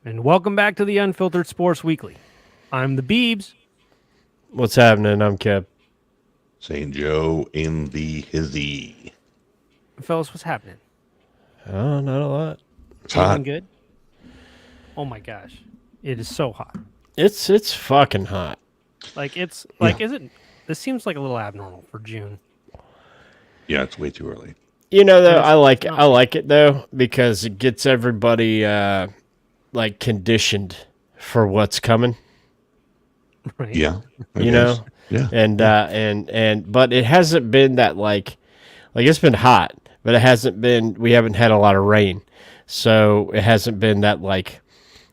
and welcome back to the Unfiltered Sports Weekly. I'm the Beebs. What's happening? I'm Kev. St. Joe in the hizzy. Fellas, what's happening? Oh, not a lot. It's Feeling hot. good? Oh my gosh. It is so hot. It's fucking hot. Isn't this seems like a little abnormal for June. Yeah, it's way too early. You know though, It's I like it. not. I like it though because it gets everybody like conditioned for what's coming. Right? Yeah. I You guess. know, Yeah. and but it hasn't been that like it's been hot, but it hasn't been. We haven't had a lot of rain, so it hasn't been that like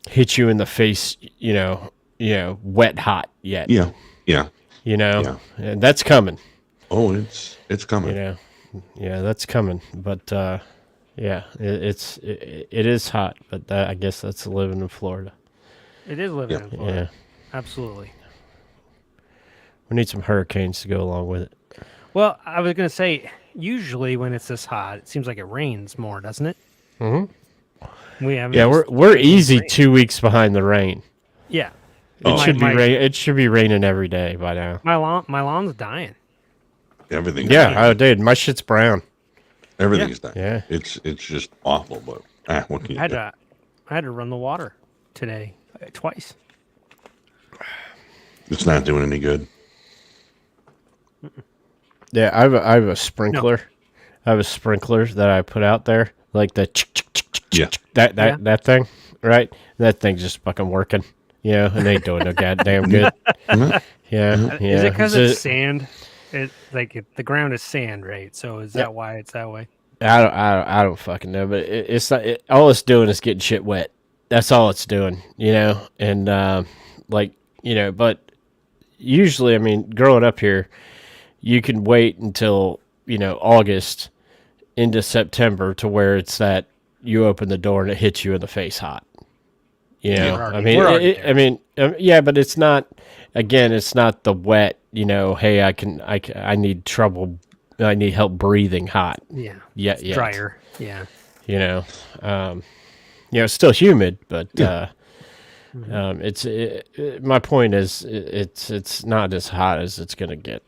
hit you in the face. Wet hot yet. Yeah. Yeah. Yeah, and that's coming. Oh, it's coming. Yeah, that's coming. But yeah, it is hot. But I guess that's living in Florida. It is living Yeah. in Florida. Yeah, Absolutely. we need some hurricanes to go along with it. Well, I was gonna say, usually when it's this hot, it seems like it rains more, doesn't it? Mm-hmm. We haven't. Yeah, we're easy rain. 2 weeks behind the rain. Yeah. It My- should be my- rain. It should be raining every day by now. My lawn's dying. Everything. Yeah, oh, dude, my shit's brown. Everything's done. Yeah. It's just awful, but what can you do? I had to run the water today twice. It's not doing any good. Yeah, I have a sprinkler. I have a sprinkler that I put out there, like the Yeah. that thing, right? That thing's just fucking working. Yeah, it ain't doing no goddamn good. Mhm. Yeah, yeah. Is it because So- it's sand? The ground is sand, right? So is that why it's that way? I don't fucking know, but it's not. All it's doing is getting shit wet. That's all it's doing, And but usually, I mean, growing up here, you can wait until August into September to where it's that you open the door and it hits you in the face hot. We're already there. Yeah, but it's not. Again, it's not the wet. Hey, I need trouble. I need help breathing hot. Yeah. Yeah, It's yeah. drier. Yeah. It's still humid, but my point is it's not as hot as it's gonna get.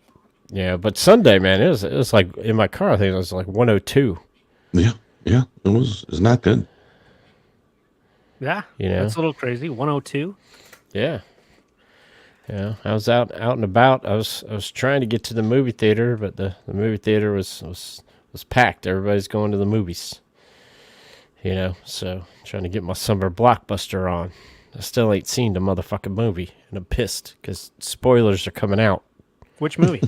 Yeah, but Sunday, man, it was like in my car. I think it was like 102. Yeah. Yeah. It's not good. Yeah. You know? That's a little crazy. 102. Yeah. Yeah, I was out and about. I was trying to get to the movie theater, but the movie theater was packed. Everybody's going to the movies. So trying to get my summer blockbuster on. I still ain't seen the motherfucking movie, and I'm pissed because spoilers are coming out. Which movie?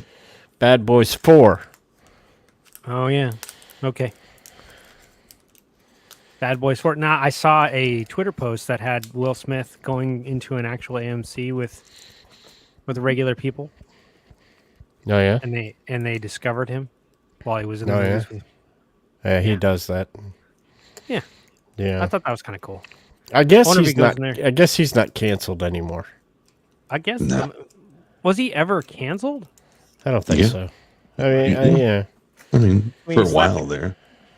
Bad Boys 4. Oh, yeah. Okay. Bad Boys 4. Now, I saw a Twitter post that had Will Smith going into an actual AMC with regular people, Oh yeah, and they discovered him while he was in the Oh, yeah? movies. yeah, he Yeah. does that. Yeah. Yeah, I thought that was kind of cool. I guess wonder if he's he goes not. in there. I guess he's not canceled anymore. I guess. No. Was he ever canceled? I don't think Yeah. so. I mean, yeah. I mean, I mean, for a it's while not- there.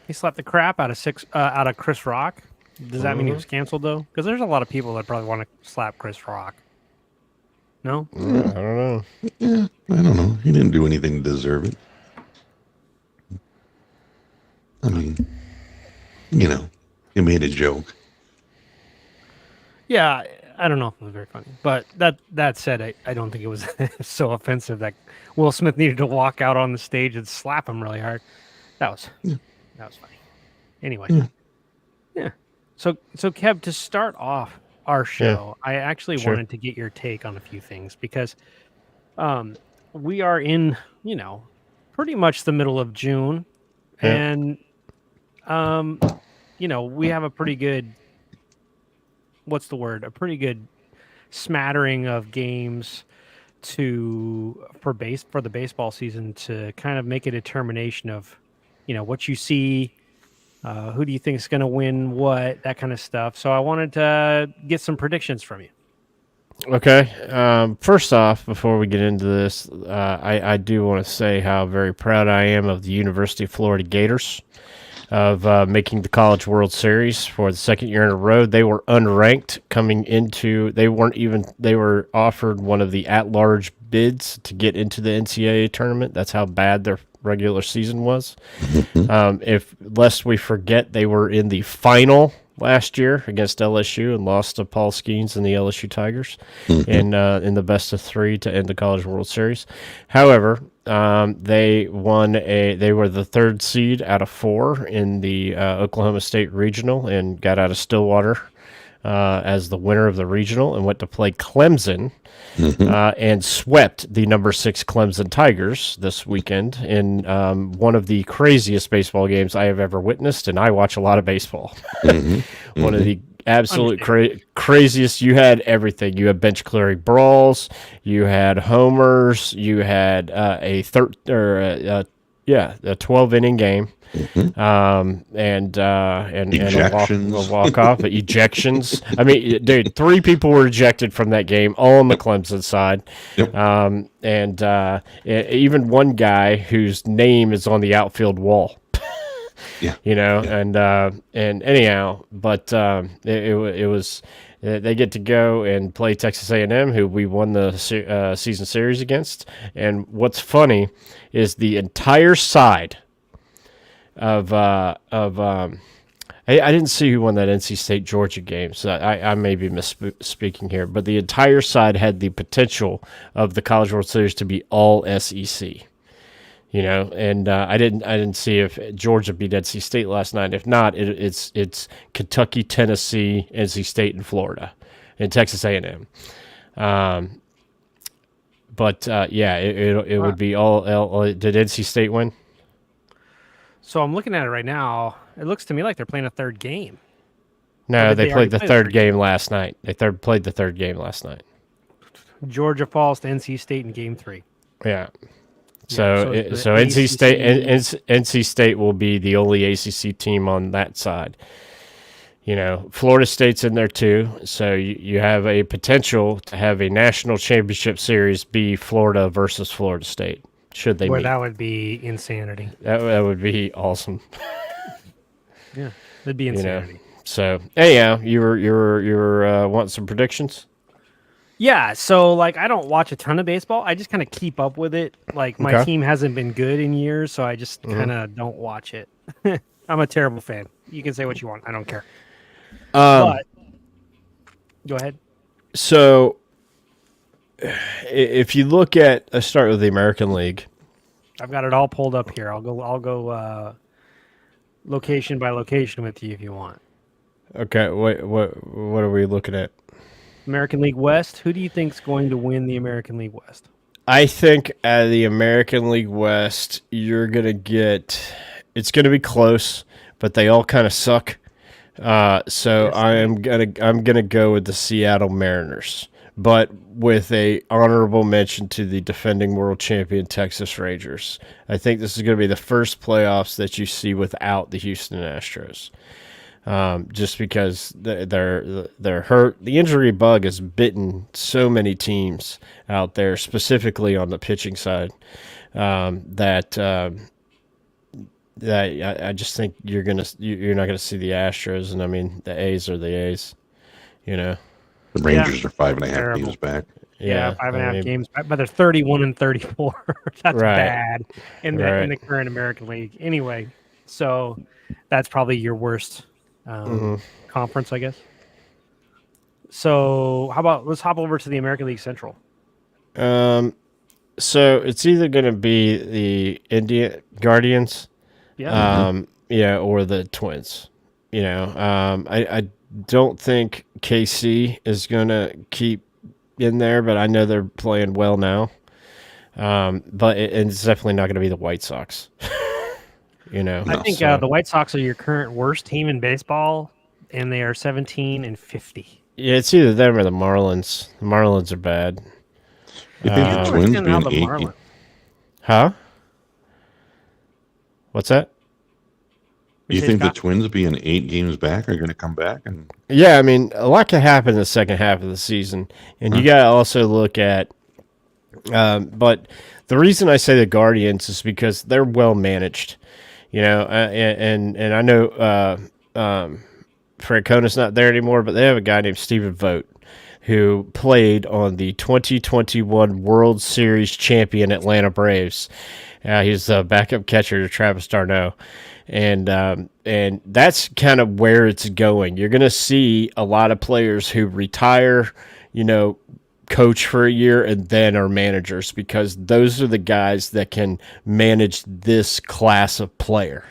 He slapped the crap out of Chris Rock. Does that mean he was canceled though? Because there's a lot of people that probably want to slap Chris Rock. No. I don't know. Yeah. I don't know. He didn't do anything to deserve it. I mean, he made a joke. Yeah, I don't know if it was very funny, but that said, I don't think it was so offensive that Will Smith needed to walk out on the stage and slap him really hard. That was funny. Anyway, yeah. So Kev, to start off our show, I actually Sure. wanted to get your take on a few things because we are in pretty much the middle of June, Yeah. and we have a pretty good. What's the word? A pretty good smattering of games for the baseball season to kind of make a determination of, what you see, who do you think is going to win what, that kind of stuff. So I wanted to get some predictions from you. Okay. First off, before we get into this, I do want to say how very proud I am of the University of Florida Gators. of making the College World Series for the second year in a row. They were unranked coming into. They were offered one of the at-large bids to get into the NCAA tournament. That's how bad their regular season was. If lest we forget, they were in the final last year against LSU and lost to Paul Skeens and the LSU Tigers in the best of three to end the College World Series. However, they were the third seed out of 4 in the Oklahoma State Regional and got out of Stillwater as the winner of the regional and went to play Clemson and swept the number 6 Clemson Tigers this weekend in one of the craziest baseball games I have ever witnessed, and I watch a lot of baseball. One of the absolute craziest. You had everything. You had bench clearing brawls. You had homers. You had a 12-inning game. And a walk off, but ejections. I mean, dude, 3 people were ejected from that game, all on the Clemson side. Even one guy whose name is on the outfield wall. And anyhow, but it was. They get to go and play Texas A&M, who we won the season series against. And what's funny is the entire side I didn't see who won that NC State Georgia game, so I may be misspeaking here, but the entire side had the potential of the College World Series to be all SEC. And I didn't see if Georgia beat NC State last night. If not, it's Kentucky, Tennessee, NC State, and Florida, and Texas A&M. It would be all. Did NC State win? So I'm looking at it right now. It looks to me like they're playing a third game. No, they played the third game last night. They played the third game last night. Georgia falls to NC State in Game 3. Yeah. So NC State will be the only ACC team on that side. Florida State's in there too. So you have a potential to have a national championship series be Florida versus Florida State. Should they meet. That would be insanity. That would be awesome. Yeah, that'd be insanity. So anyhow, you were wanting some predictions? Yeah, so I don't watch a ton of baseball. I just kind of keep up with it. My team hasn't been good in years, so I just kind of don't watch it. I'm a terrible fan. You can say what you want. I don't care. But go ahead. So if you look at, let's start with the American League. I've got it all pulled up here. I'll go location by location with you if you want. Okay, what are we looking at? American League West. Who do you think's going to win the American League West? I think at the American League West, you're gonna get. It's gonna be close, but they all kind of suck. So I'm gonna go with the Seattle Mariners, but with a honorable mention to the defending world champion Texas Rangers. I think this is going to be the first playoffs that you see without the Houston Astros, just because they're hurt. The injury bug has bitten so many teams out there, specifically on the pitching side, that I just think you're not gonna see the Astros, and I mean the A's are the A's, The Rangers are 5.5 games back. Yeah, 5.5 games back, but they're 31-34. That's bad in the current American League. Anyway, so that's probably your worst conference, I guess. So how about let's hop over to the American League Central. So it's either going to be the Indian Guardians, or the Twins. I don't think KC is going to keep in there, but I know they're playing well now. But it's definitely not going to be the White Sox. I think the White Sox are your current worst team in baseball, and they are 17-50. Yeah, it's either them or the Marlins. The Marlins are bad. You think the Twins being 8 games? Huh? What's that? You think the Twins being 8 games back are going to come back? Yeah, I mean, a lot can happen in the second half of the season, and you got to also look at. But the reason I say the Guardians is because they're well managed. And I know Francona's not there anymore, but they have a guy named Stephen Vogt who played on the 2021 World Series champion Atlanta Braves. He's the backup catcher to Travis d'Arnaud. And that's kind of where it's going. You're going to see a lot of players who retire, coach for a year and then are managers, because those are the guys that can manage this class of player.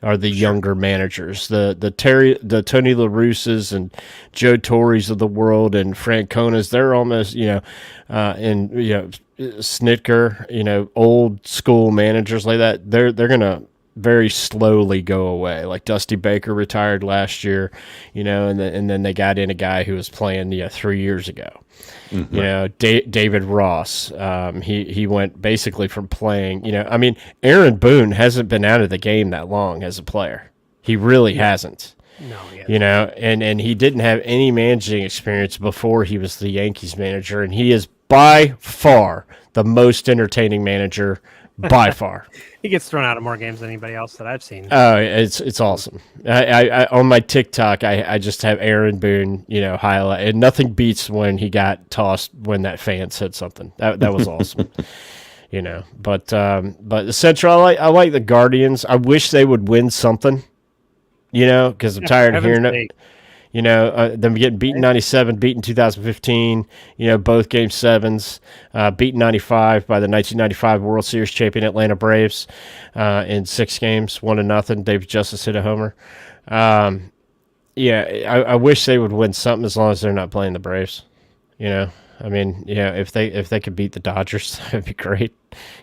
Are the younger managers, the Tony La Russes and Joe Torres of the world and Franconas. They're almost Snitker, old school managers like that. They're gonna very slowly go away. Like Dusty Baker retired last year, and then they got in a guy who was playing 3 years ago. Mm-hmm. David Ross, he went basically from playing, Aaron Boone hasn't been out of the game that long as a player. He really hasn't. No, yeah. And he didn't have any managing experience before he was the Yankees manager, and he is by far the most entertaining manager by far. He gets thrown out of more games than anybody else that I've seen. Oh, it's awesome. I on my TikTok, I just have Aaron Boone, highlight, and nothing beats when he got tossed when that fan said something. That was awesome. But the Central, I like the Guardians. I wish they would win something. Because I'm tired of hearing it. Them getting beaten 97, beaten 2015, both game sevens, beaten 95 by the 1995 World Series champion Atlanta Braves in 6 games, 1-0. Dave Justice hit a homer. I wish they would win something as long as they're not playing the Braves. If they could beat the Dodgers, that would be great.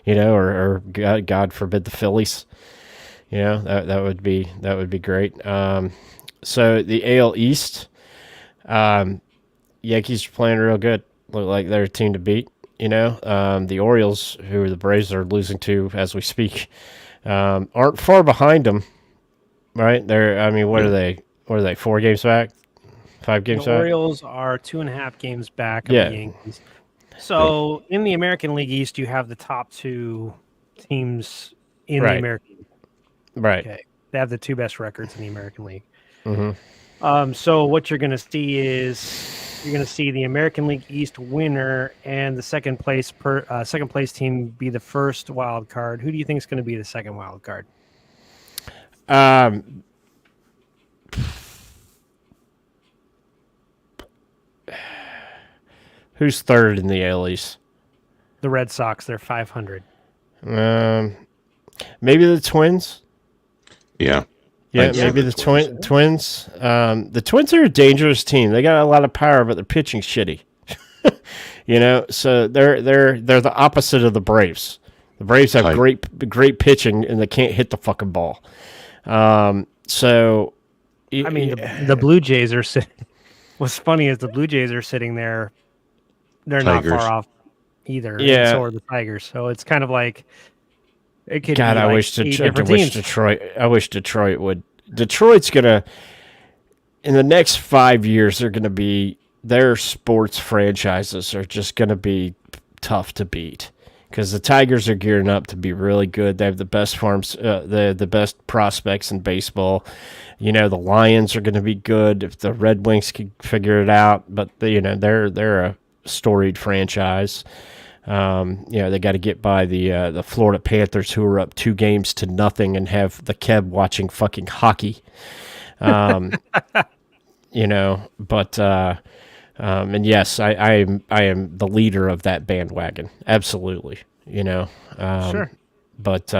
Or God forbid the Phillies. That would be great. So the AL East, Yankees are playing real good. Look like they're a team to beat. The Orioles, who the Braves are losing to as we speak, aren't far behind them. Right? What are they? What are they? 4 games back? 5 games back? The Orioles are 2.5 games back of the Yankees. So in the American League East, you have the top 2 teams in the American League. Right. Okay. They have the 2 best records in the American League. Mm-hmm. So what you're going to see is the American League East winner and the second place team be the first wild card. Who do you think is going to be the second wild card? Who's third in the AL East? The Red Sox. They're 500. Maybe the Twins. Yeah. Yeah, maybe the Twins. The Twins are a dangerous team. They got a lot of power, but they're pitching shitty. So they're the opposite of the Braves. The Braves have great pitching, and they can't hit the fucking ball. The Blue Jays are sitting. What's funny is the Blue Jays are sitting there. They're Tigers. not far off either. Yeah. So are the Tigers. So it's kind of like. It could God, be I like wish Detroit. I wish Detroit would. Detroit's gonna, in the next 5 years, they're gonna be, their sports franchises are just gonna be tough to beat, because the Tigers are gearing up to be really good. They have the best farms, the best prospects in baseball. The Lions are gonna be good if the Red Wings can figure it out. But they're a storied franchise. They got to get by the Florida Panthers, who are up 2 games to nothing and have the Kev watching fucking hockey. And yes, I am the leader of that bandwagon. Absolutely. Sure. But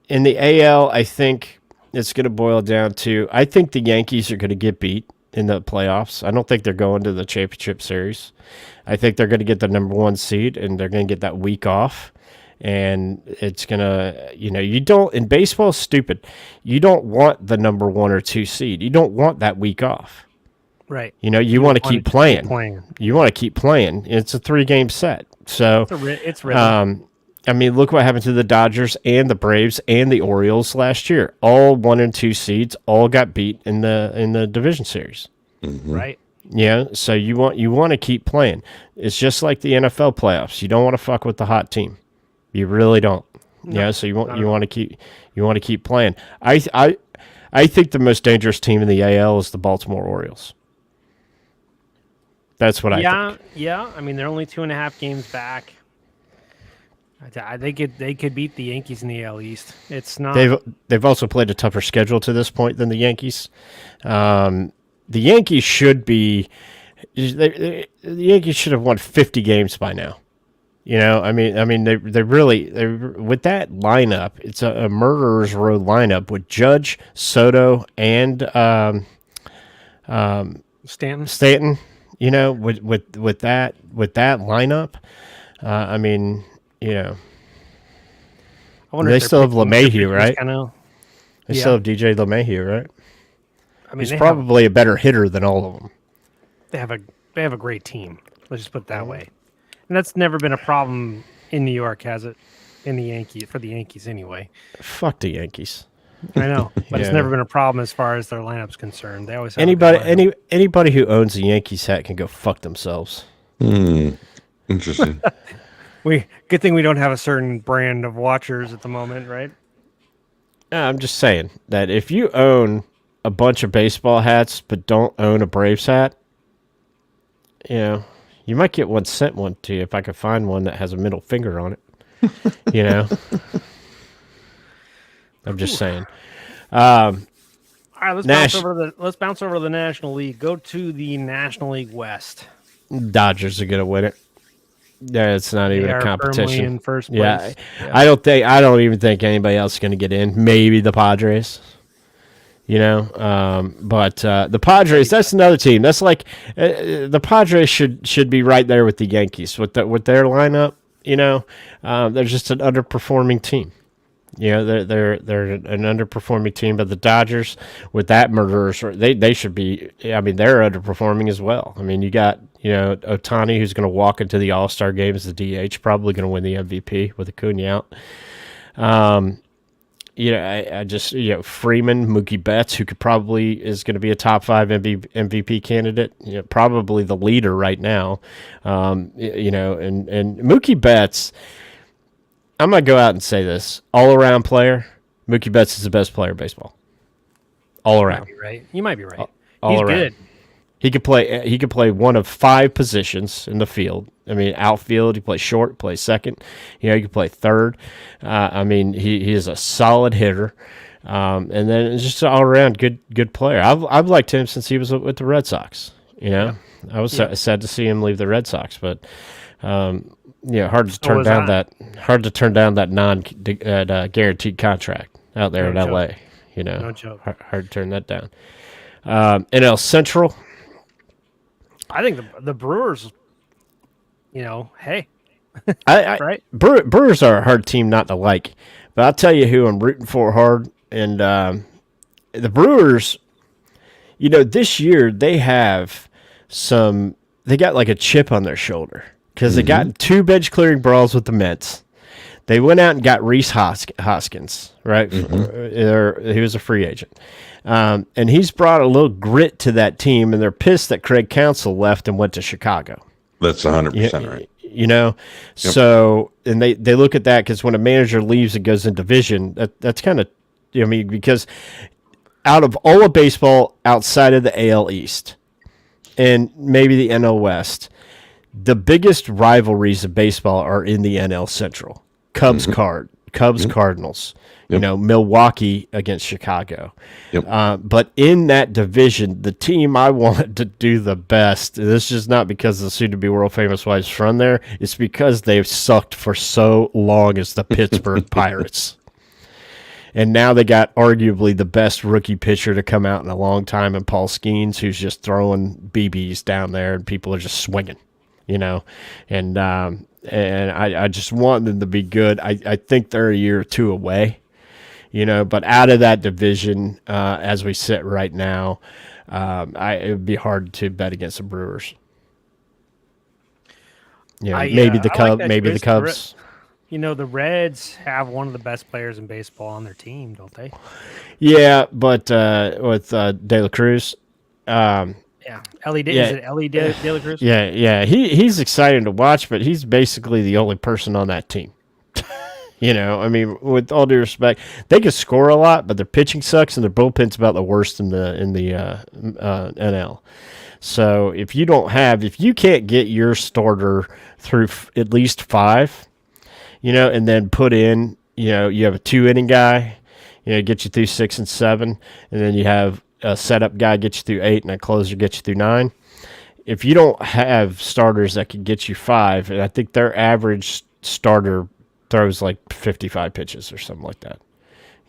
in the AL, I think it's going to boil down to, I think the Yankees are going to get beat in the playoffs. I don't think they're going to the championship series. I think they're going to get the number 1 seed, and they're going to get that week off. And it's going to, you don't, in baseball, stupid. You don't want the number 1 or 2 seed. You don't want that week off. Right. You want to keep playing. You want to keep playing. It's a 3-game set. So it's rhythm. Look what happened to the Dodgers and the Braves and the Orioles last year. All 1 and 2 seeds all got beat in the division series. Mm-hmm. Right. Yeah. So you want to keep playing. It's just like the NFL playoffs. You don't want to fuck with the hot team. You really don't. No, Yeah, so you want to keep playing. I think the most dangerous team in the AL is the Baltimore Orioles. That's what I think. Yeah. I mean, they're only 2.5 games back. They could beat the Yankees in the AL East. It's not. They've also played a tougher schedule to this point than the Yankees. The Yankees should be. The Yankees should have won 50 games by now. You know, I mean, they really with that lineup. It's a murderer's row lineup with Judge, Soto, and Stanton. You know, with that lineup, I mean, you know, I wonder they if they're still have picking LeMahieu, right? They Yeah. still have DJ LeMahieu, right? I mean, He's probably a better hitter than all of them. They have a great team. Let's just put it that way. And that's never been a problem in New York, has it? In the Yankees anyway. Fuck the Yankees. I know, but it's Yeah. never been a problem as far as their lineup's concerned. They always have a good lineup. anybody who owns a Yankees hat can go fuck themselves. Interesting. Good thing we don't have a certain brand of watchers at the moment, right? I'm just saying that if you own a bunch of baseball hats but don't own a Braves hat, you know, you might get one sent one to you if I could find one that has a middle finger on it. You know, I'm just saying. All right, let's bounce over to the National League. Go to the National League West. Dodgers are gonna win it. Yeah, it's not even a competition. Firmly in first place. Yeah, I don't even think anybody else is gonna get in. Maybe the Padres. You know, but the Padres, that's another team. That's like the Padres should be right there with the Yankees with their lineup. You know, they're just an underperforming team. You know, they're an underperforming team, but the Dodgers with that murderers, they should be. I mean, they're underperforming as well. I mean, you got Ohtani, who's going to walk into the All-Star game as the DH, probably going to win the MVP with Acuna out. I just Freeman, Mookie Betts, who is going to be a top 5 MVP candidate, probably the leader right now. And Mookie Betts, I'm gonna go out and say this: all around player, Mookie Betts is the best player in baseball. All around, You might be right. All He's around. good. He could play one of 5 positions in the field. I mean, outfield, he plays short, plays second. He can play third. I mean, he is a solid hitter. And then it's just an all-around good player. I've liked him since he was with the Red Sox. I was sad to see him leave the Red Sox, but hard to turn down that guaranteed contract out there in LA. No joke. Hard to turn that down. NL Central. I think the Brewers, hey. Right? Brewers are a hard team not to like, but I'll tell you who I'm rooting for hard. And the Brewers, this year they got like a chip on their shoulder because they got 2 bench clearing brawls with the Mets. They went out and got Reese Hoskins, right? He was a free agent. And he's brought a little grit to that team, and they're pissed that Craig Counsell left and went to Chicago. That's 100% right. Yep. So, and they look at that because when a manager leaves and goes in division, that's kind of, because out of all of baseball outside of the AL East and maybe the NL West, the biggest rivalries of baseball are in the NL Central. Cubs Cardinals, Milwaukee against Chicago. Yep. But in that division, the team I wanted to do the best, and this is not because the soon-to-be world-famous wife's from there, it's because they've sucked for so long as the Pittsburgh Pirates. And now they got arguably the best rookie pitcher to come out in a long time in Paul Skeens, who's just throwing BBs down there, and people are just swinging, And I just want them to be good. I think they're a year or 2 away, but out of that division, as we sit right now, it would be hard to bet against the Brewers. Maybe the Cubs. The Reds have one of the best players in baseball on their team, don't they? Yeah, but with De La Cruz. Yeah, is it Ellie De La Cruz? Yeah. He's exciting to watch, but he's basically the only person on that team. You know, I mean, with all due respect, they can score a lot, but their pitching sucks and their bullpen's about the worst in the NL. So if you can't get your starter through at least 5, you know, and then put in, you know, you have a 2 inning guy, you know, get you through 6 and 7, and then you have a setup guy get you through 8, and a closer get you through 9. If you don't have starters that can get you 5, and I think their average starter throws like 55 pitches or something like that,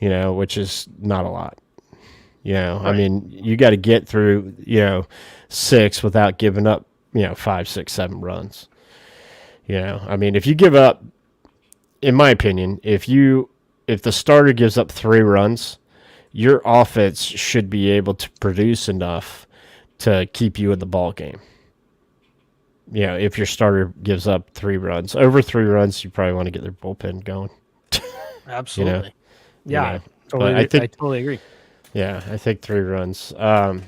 you know, which is not a lot. You know, right. I mean, you got to get through, you know, 6 without giving up, you know, 5, 6, 7 runs. You know, I mean, if you give up, in my opinion, if the starter gives up 3 runs, your offense should be able to produce enough to keep you in the ball game. You know, if your starter gives up 3 runs, over 3 runs, you probably want to get their bullpen going. Absolutely. You know? Yeah, I totally agree. Yeah, I think 3 runs. NL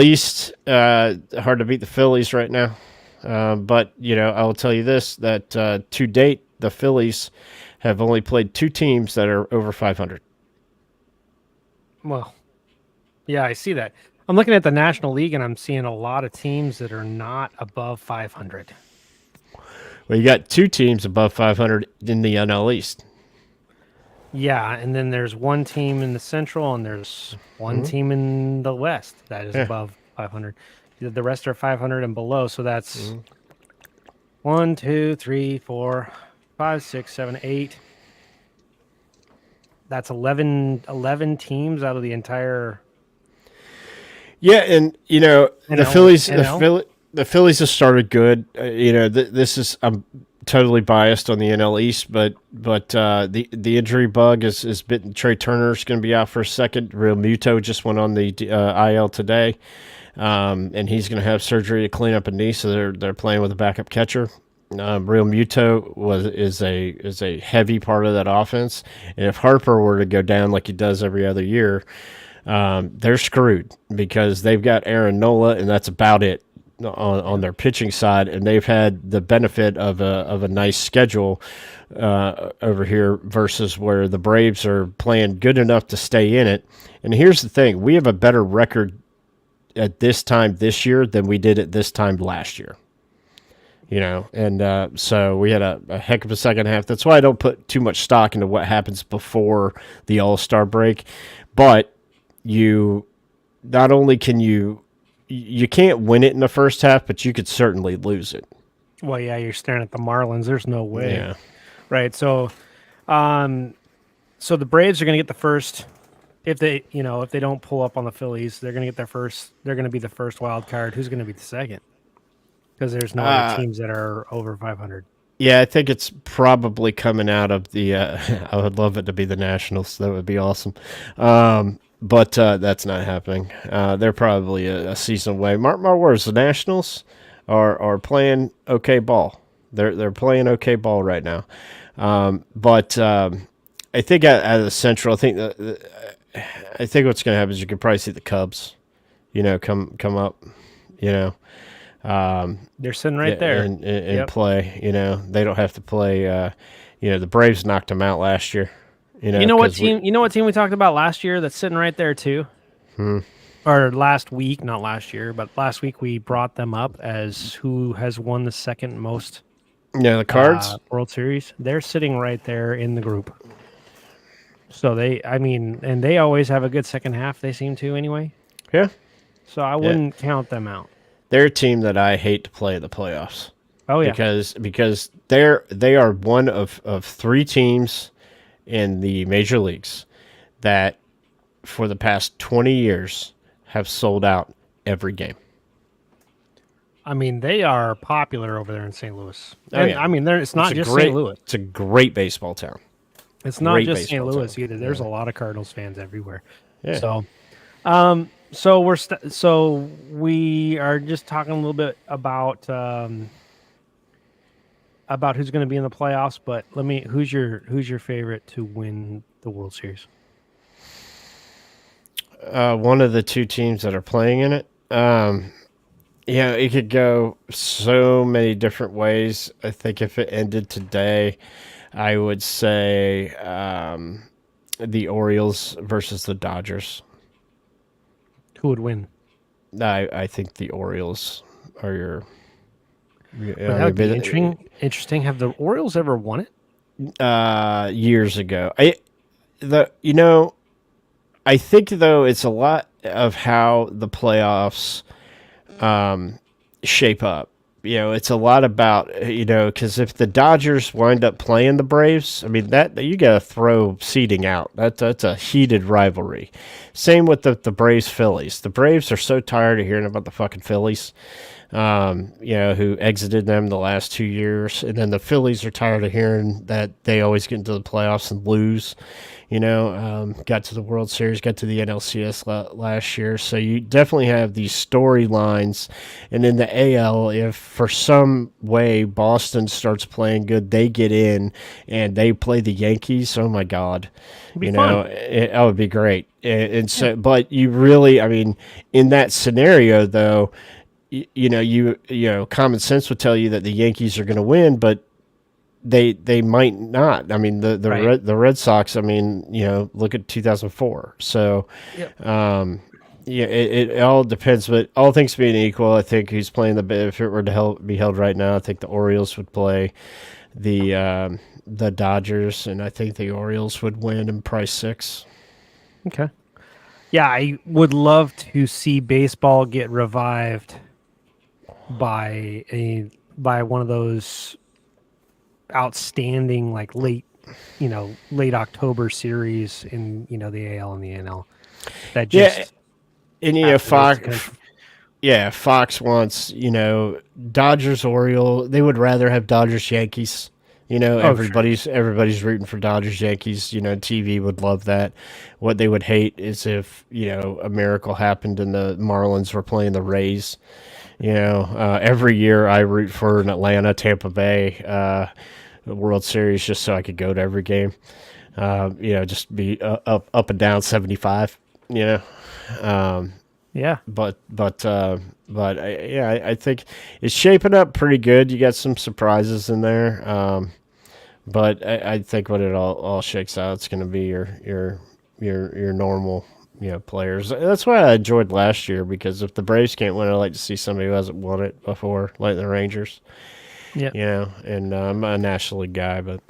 East, hard to beat the Phillies right now. But, you know, I will tell you this, that to date, the Phillies have only played 2 teams that are over 500. Well, yeah, I see that. I'm looking at the National League, and I'm seeing a lot of teams that are not above 500. Well, you got 2 teams above 500 in the NL East. Yeah, and then there's 1 team in the Central, and there's 1 team in the West that is above 500. The rest are 500 and below, so that's 1, 2, 3, 4, 5, 6, 7, 8. That's 11 teams out of the entire. Yeah, and you know the Phillies. NL? The Phillies have started good. You know, this is I'm totally biased on the NL East, but the injury bug is bitten. Trey Turner's going to be out for a second. Real Muto just went on the IL today, and he's going to have surgery to clean up a knee. So they're playing with a backup catcher. Real Muto is a heavy part of that offense, and if Harper were to go down like he does every other year, they're screwed because they've got Aaron Nola, and that's about it on their pitching side, and they've had the benefit of a nice schedule over here versus where the Braves are playing good enough to stay in it. And here's the thing: we have a better record at this time this year than we did at this time last year. You know, and so we had a heck of a second half. That's why I don't put too much stock into what happens before the All-Star break. But you not only can you can't win it in the first half, but you could certainly lose it. Well, yeah, you're staring at the Marlins. There's no way. Yeah. Right. So, so the Braves are going to get the first. If they don't pull up on the Phillies, they're going to get their first. They're going to be the first wild card. Who's going to be the second? Because there's no other teams that are over 500. Yeah, I think it's probably coming out of the. I would love it to be the Nationals. That would be awesome. But that's not happening. They're probably a season away. Mark my words, the Nationals are playing okay ball. They're playing okay ball right now. But I think out of the Central, I think what's going to happen is you could probably see the Cubs, you know, come up, you know. They're sitting right there and play. You know, they don't have to play. You know, the Braves knocked them out last year. You know what team? You know what team we talked about last year that's sitting right there too. Or last week, not last year, but last week we brought them up as who has won the second most. Yeah, the Cards World Series. They're sitting right there in the group. So and they always have a good second half. They seem to anyway. Yeah. So I wouldn't count them out. They're a team that I hate to play in the playoffs. Oh yeah, because they are one of 3 teams in the major leagues that for the past 20 years have sold out every game. I mean, they are popular over there in St. Louis. Yeah. I mean, it's not just St. Louis. It's a great baseball town. It's not just St. Louis either. There's a lot of Cardinals fans everywhere. Yeah. So, so we are just talking a little bit about who's going to be in the playoffs. But who's your favorite to win the World Series? One of the 2 teams that are playing in it. Yeah, it could go so many different ways. I think if it ended today, I would say the Orioles versus the Dodgers. Who would win? I think the Orioles are your. But that would be interesting. Have the Orioles ever won it? Years ago. I think though it's a lot of how the playoffs shape up. It's a lot about because if the Dodgers wind up playing the Braves, I mean that you got to throw seeding out. That's a heated rivalry. Same with the Braves Phillies. The Braves are so tired of hearing about the fucking Phillies. Who exited them the last 2 years. And then the Phillies are tired of hearing that they always get into the playoffs and lose. Got to the World Series, got to the NLCS last year. So you definitely have these storylines. And in the AL, if for some way Boston starts playing good, they get in and they play the Yankees. Oh my God. That would be great. And so, but you really, I mean, in that scenario though, common sense would tell you that the Yankees are going to win, but they might not. I mean, the Red Sox. I mean, look at 2004. So, it all depends. But all things being equal, I think who's playing if it were to be held right now, I think the Orioles would play the Dodgers, and I think the Orioles would win in price 6. Okay. Yeah, I would love to see baseball get revived by one of those outstanding like late October series in the AL and the NL. That just Fox wants Dodgers Oriole. They would rather have Dodgers Yankees. Everybody's rooting for Dodgers Yankees. TV would love that. What they would hate is if a miracle happened and the Marlins were playing the Rays. Every year I root for an Atlanta, Tampa Bay World Series just so I could go to every game. Just be up and down 75. Yeah. But I think it's shaping up pretty good. You got some surprises in there. But I think what it all shakes out, it's going to be your normal players. That's why I enjoyed last year, because if the Braves can't win, I like to see somebody who hasn't won it before, like the Rangers. Yeah. And I'm a National League guy, but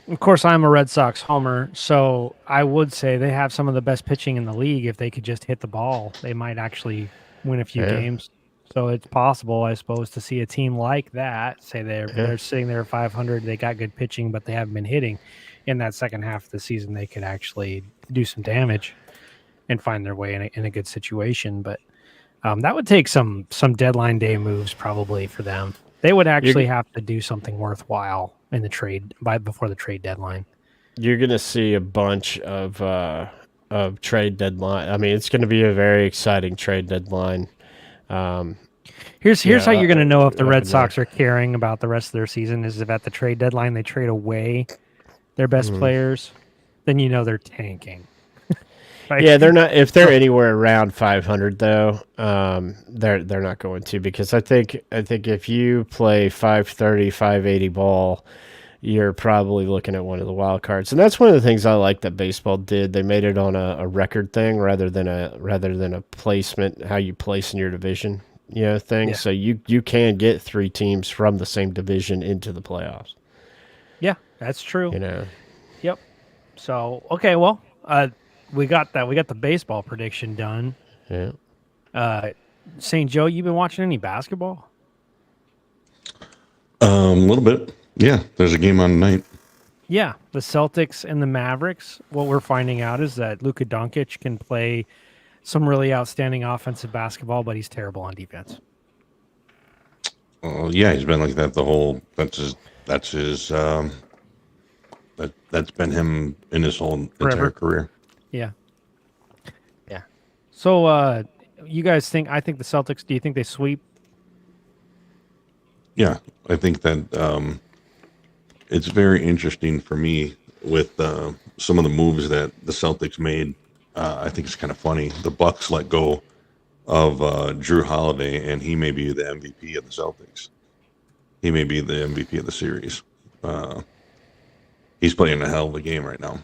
of course I'm a Red Sox homer, so I would say they have some of the best pitching in the league. If they could just hit the ball, they might actually win a few games. So it's possible, I suppose, to see a team like that say they're sitting there at 500, they got good pitching, but they haven't been hitting. In that second half of the season, they could actually do some damage and find their way in a good situation. But that would take some deadline day moves probably for them. They would actually have to do something worthwhile in the trade before the trade deadline. You're going to see a bunch of trade deadline. I mean, it's going to be a very exciting trade deadline. Here's how you're going to know if the Red Sox are caring about the rest of their season is if at the trade deadline they trade away their best players, then they're tanking. Right? Yeah, they're not. If they're anywhere around 500, though, they're not going to, because I think if you play 530, 580 ball, you're probably looking at one of the wild cards, and that's one of the things I like that baseball did. They made it on a record thing rather than a placement, how you place in your division, thing. Yeah. So you can get 3 teams from the same division into the playoffs. Yeah, that's true. Yep. So okay, well, we got that. We got the baseball prediction done. Yeah. St. Joe, you been watching any basketball? A little bit. Yeah, there's a game on tonight. Yeah, the Celtics and the Mavericks. What we're finding out is that Luka Doncic can play some really outstanding offensive basketball, but he's terrible on defense. Oh yeah, he's been like that the whole. That's been him in his whole entire career. Yeah. So, you guys think? I think the Celtics. Do you think they sweep? Yeah, I think that it's very interesting for me with some of the moves that the Celtics made. I think it's kind of funny. The Bucks let go of Drew Holiday, and he may be the MVP of the Celtics. He may be the MVP of the series. he's playing a hell of a game right now.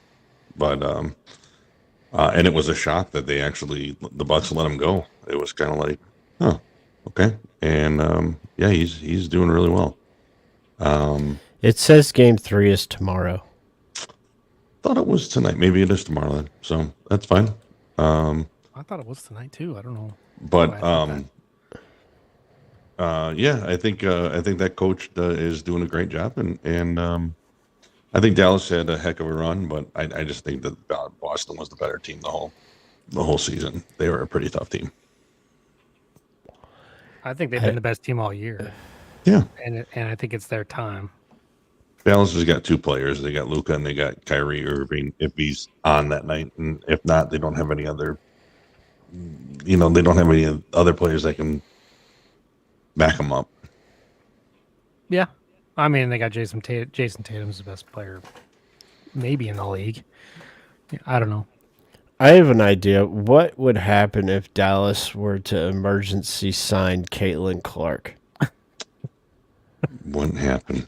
But and it was a shock that the Bucks let him go. It was kind of like, oh, okay, and yeah, he's doing really well. It says Game 3 is tomorrow. Thought it was tonight. Maybe it is tomorrow then. So that's fine. I thought it was tonight too. I don't know. But why I thought that. yeah, I think that coach is doing a great job, and I think Dallas had a heck of a run, but I just think that Boston was the better team the whole season. They were a pretty tough team. I think they've been the best team all year, Yeah, and I think it's their time. Dallas has got two players. They got Luka and they got Kyrie Irving if he's on that night, and if not, they don't have any other. They don't have any other players that can back them up. Yeah, I mean they got Jason Tatum. Jason Tatum's the best player, maybe in the league. I don't know. I have an idea. What would happen if Dallas were to emergency sign Caitlin Clark? Wouldn't happen.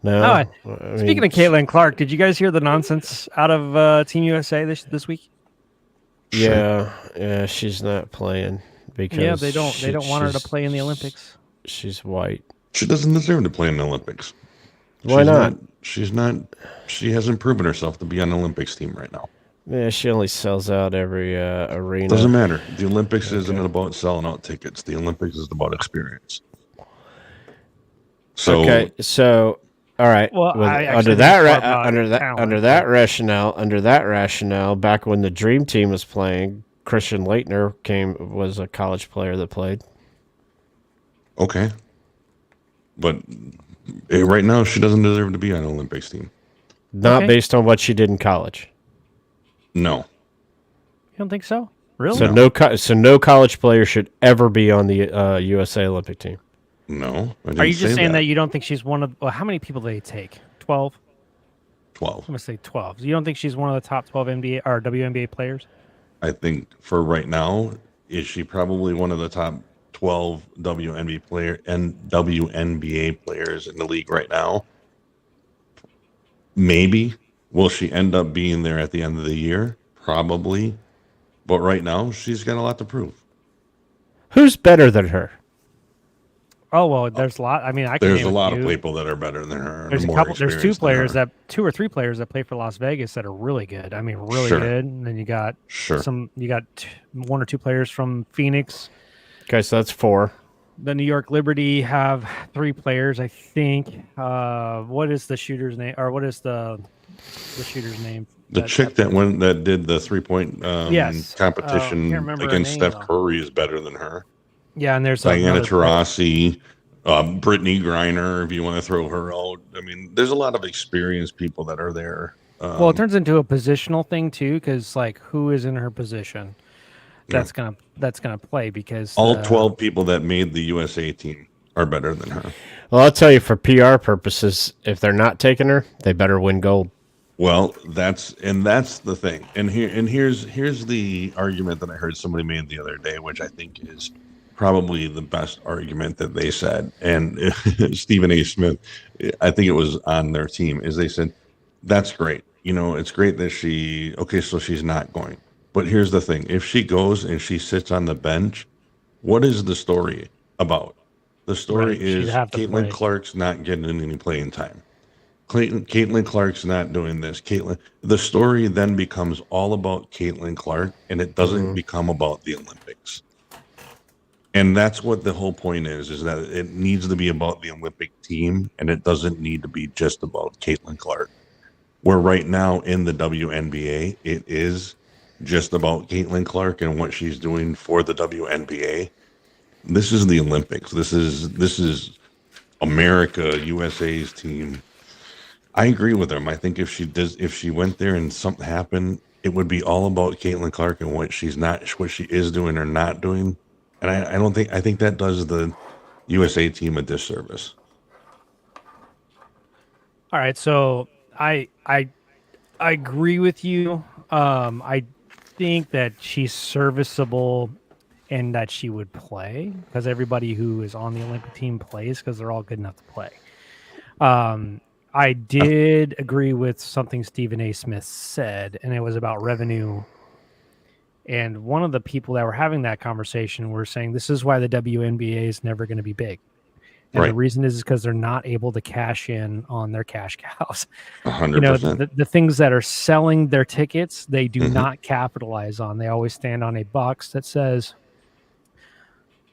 No. I Speaking of Caitlin Clark, did you guys hear the nonsense out of Team USA this week? Yeah, she's not playing because they don't want her to play in the Olympics. She's white. She doesn't deserve to play in the Olympics. Why not? She's not. She hasn't proven herself to be on the Olympics team right now. Yeah, she only sells out every arena. Doesn't matter. The Olympics isn't about selling out tickets. The Olympics is about experience. So okay, so all right. Well, under that rationale, back when the Dream Team was playing, Christian Laettner was a college player that played. Okay, but right now she doesn't deserve to be on an Olympics team. Not based on what she did in college. No. You don't think so? Really? So no college player should ever be on the USA Olympic team. No. Are you just saying that you don't think she's one of? Well, how many people do they take? 12. 12. I'm gonna say 12. So you don't think she's one of the top 12 NBA or WNBA players? I think for right now, is she probably one of the top 12 WNBA players in the league right now? Maybe. Will she end up being there at the end of the year? Probably. But right now, she's got a lot to prove. Who's better than her? Oh well, there's a lot. I mean, there's a lot of people that are better than her. There's a couple. There's two or three players that play for Las Vegas that are really good. I mean, really good. And then you got one or two players from Phoenix. Okay, so that's 4. The New York Liberty have 3 players, I think. What is the shooter's name? Or what is the shooter's name? The chick that did the 3-point competition against Steph Curry is better than her. Yeah, and there's Diana Taurasi, Brittany Griner, if you want to throw her out. I mean, there's a lot of experienced people that are there. Well, it turns into a positional thing too, because like who is in her position that's gonna play, because all 12 people that made the USA team are better than her. Well, I'll tell you, for PR purposes, if they're not taking her, they better win gold. Well, that's the thing. And here's the argument that I heard somebody made the other day, which I think is probably the best argument that they said. And Stephen A. Smith, I think it was on their team, is they said, that's great. It's great that so she's not going. But here's the thing. If she goes and she sits on the bench, what is the story about? The story is Caitlin Clark's not getting any playing time. Caitlin Clark's not doing this. The story then becomes all about Caitlin Clark, and it doesn't become about the Olympics. And that's what the whole point is that it needs to be about the Olympic team, and it doesn't need to be just about Caitlin Clark. Where right now in the WNBA, it is just about Caitlin Clark and what she's doing for the WNBA. This is the Olympics. This is America, USA's team. I agree with them. I think if she went there and something happened, it would be all about Caitlin Clark and what she is doing or not doing. And I think that does the USA team a disservice. All right, so I agree with you. I think that she's serviceable and that she would play, because everybody who is on the Olympic team plays because they're all good enough to play. I did agree with something Stephen A. Smith said, and it was about revenue. And one of the people that were having that conversation were saying this is why the WNBA is never going to be big. And the Right. reason is because they're not able to cash in on their cash cows. 100%. The things that are selling their tickets, they do Mhm. not capitalize on. They always stand on a box that says,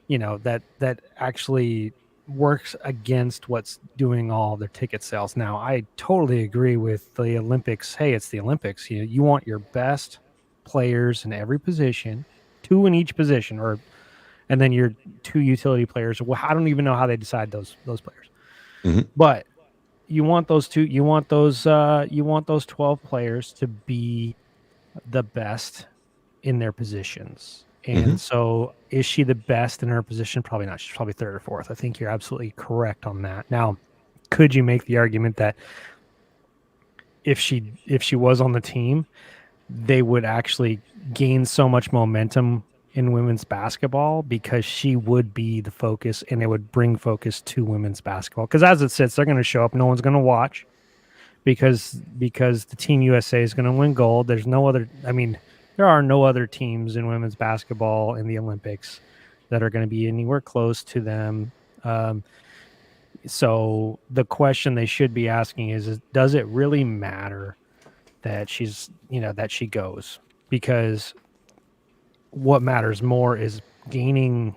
that actually works against what's doing all their ticket sales. Now, I totally agree with the Olympics. Hey, it's the Olympics. You want your best players in every position, 2 in each position, and then your 2 utility players. Well, I don't even know how they decide those players. Mhm. But you want those 12 players to be the best in their positions. And Mhm. so is she the best in her position? Probably not. She's probably third or fourth. I think you're absolutely correct on that. Now, could you make the argument that if she was on the team, they would actually gain so much momentum in women's basketball because she would be the focus and it would bring focus to women's basketball? Because as it sits, they're going to show up. No one's going to watch because the Team USA is going to win gold. There's no other. I mean, there are no other teams in women's basketball in the Olympics that are going to be anywhere close to them. So the question they should be asking is does it really matter that that she goes? Because what matters more is gaining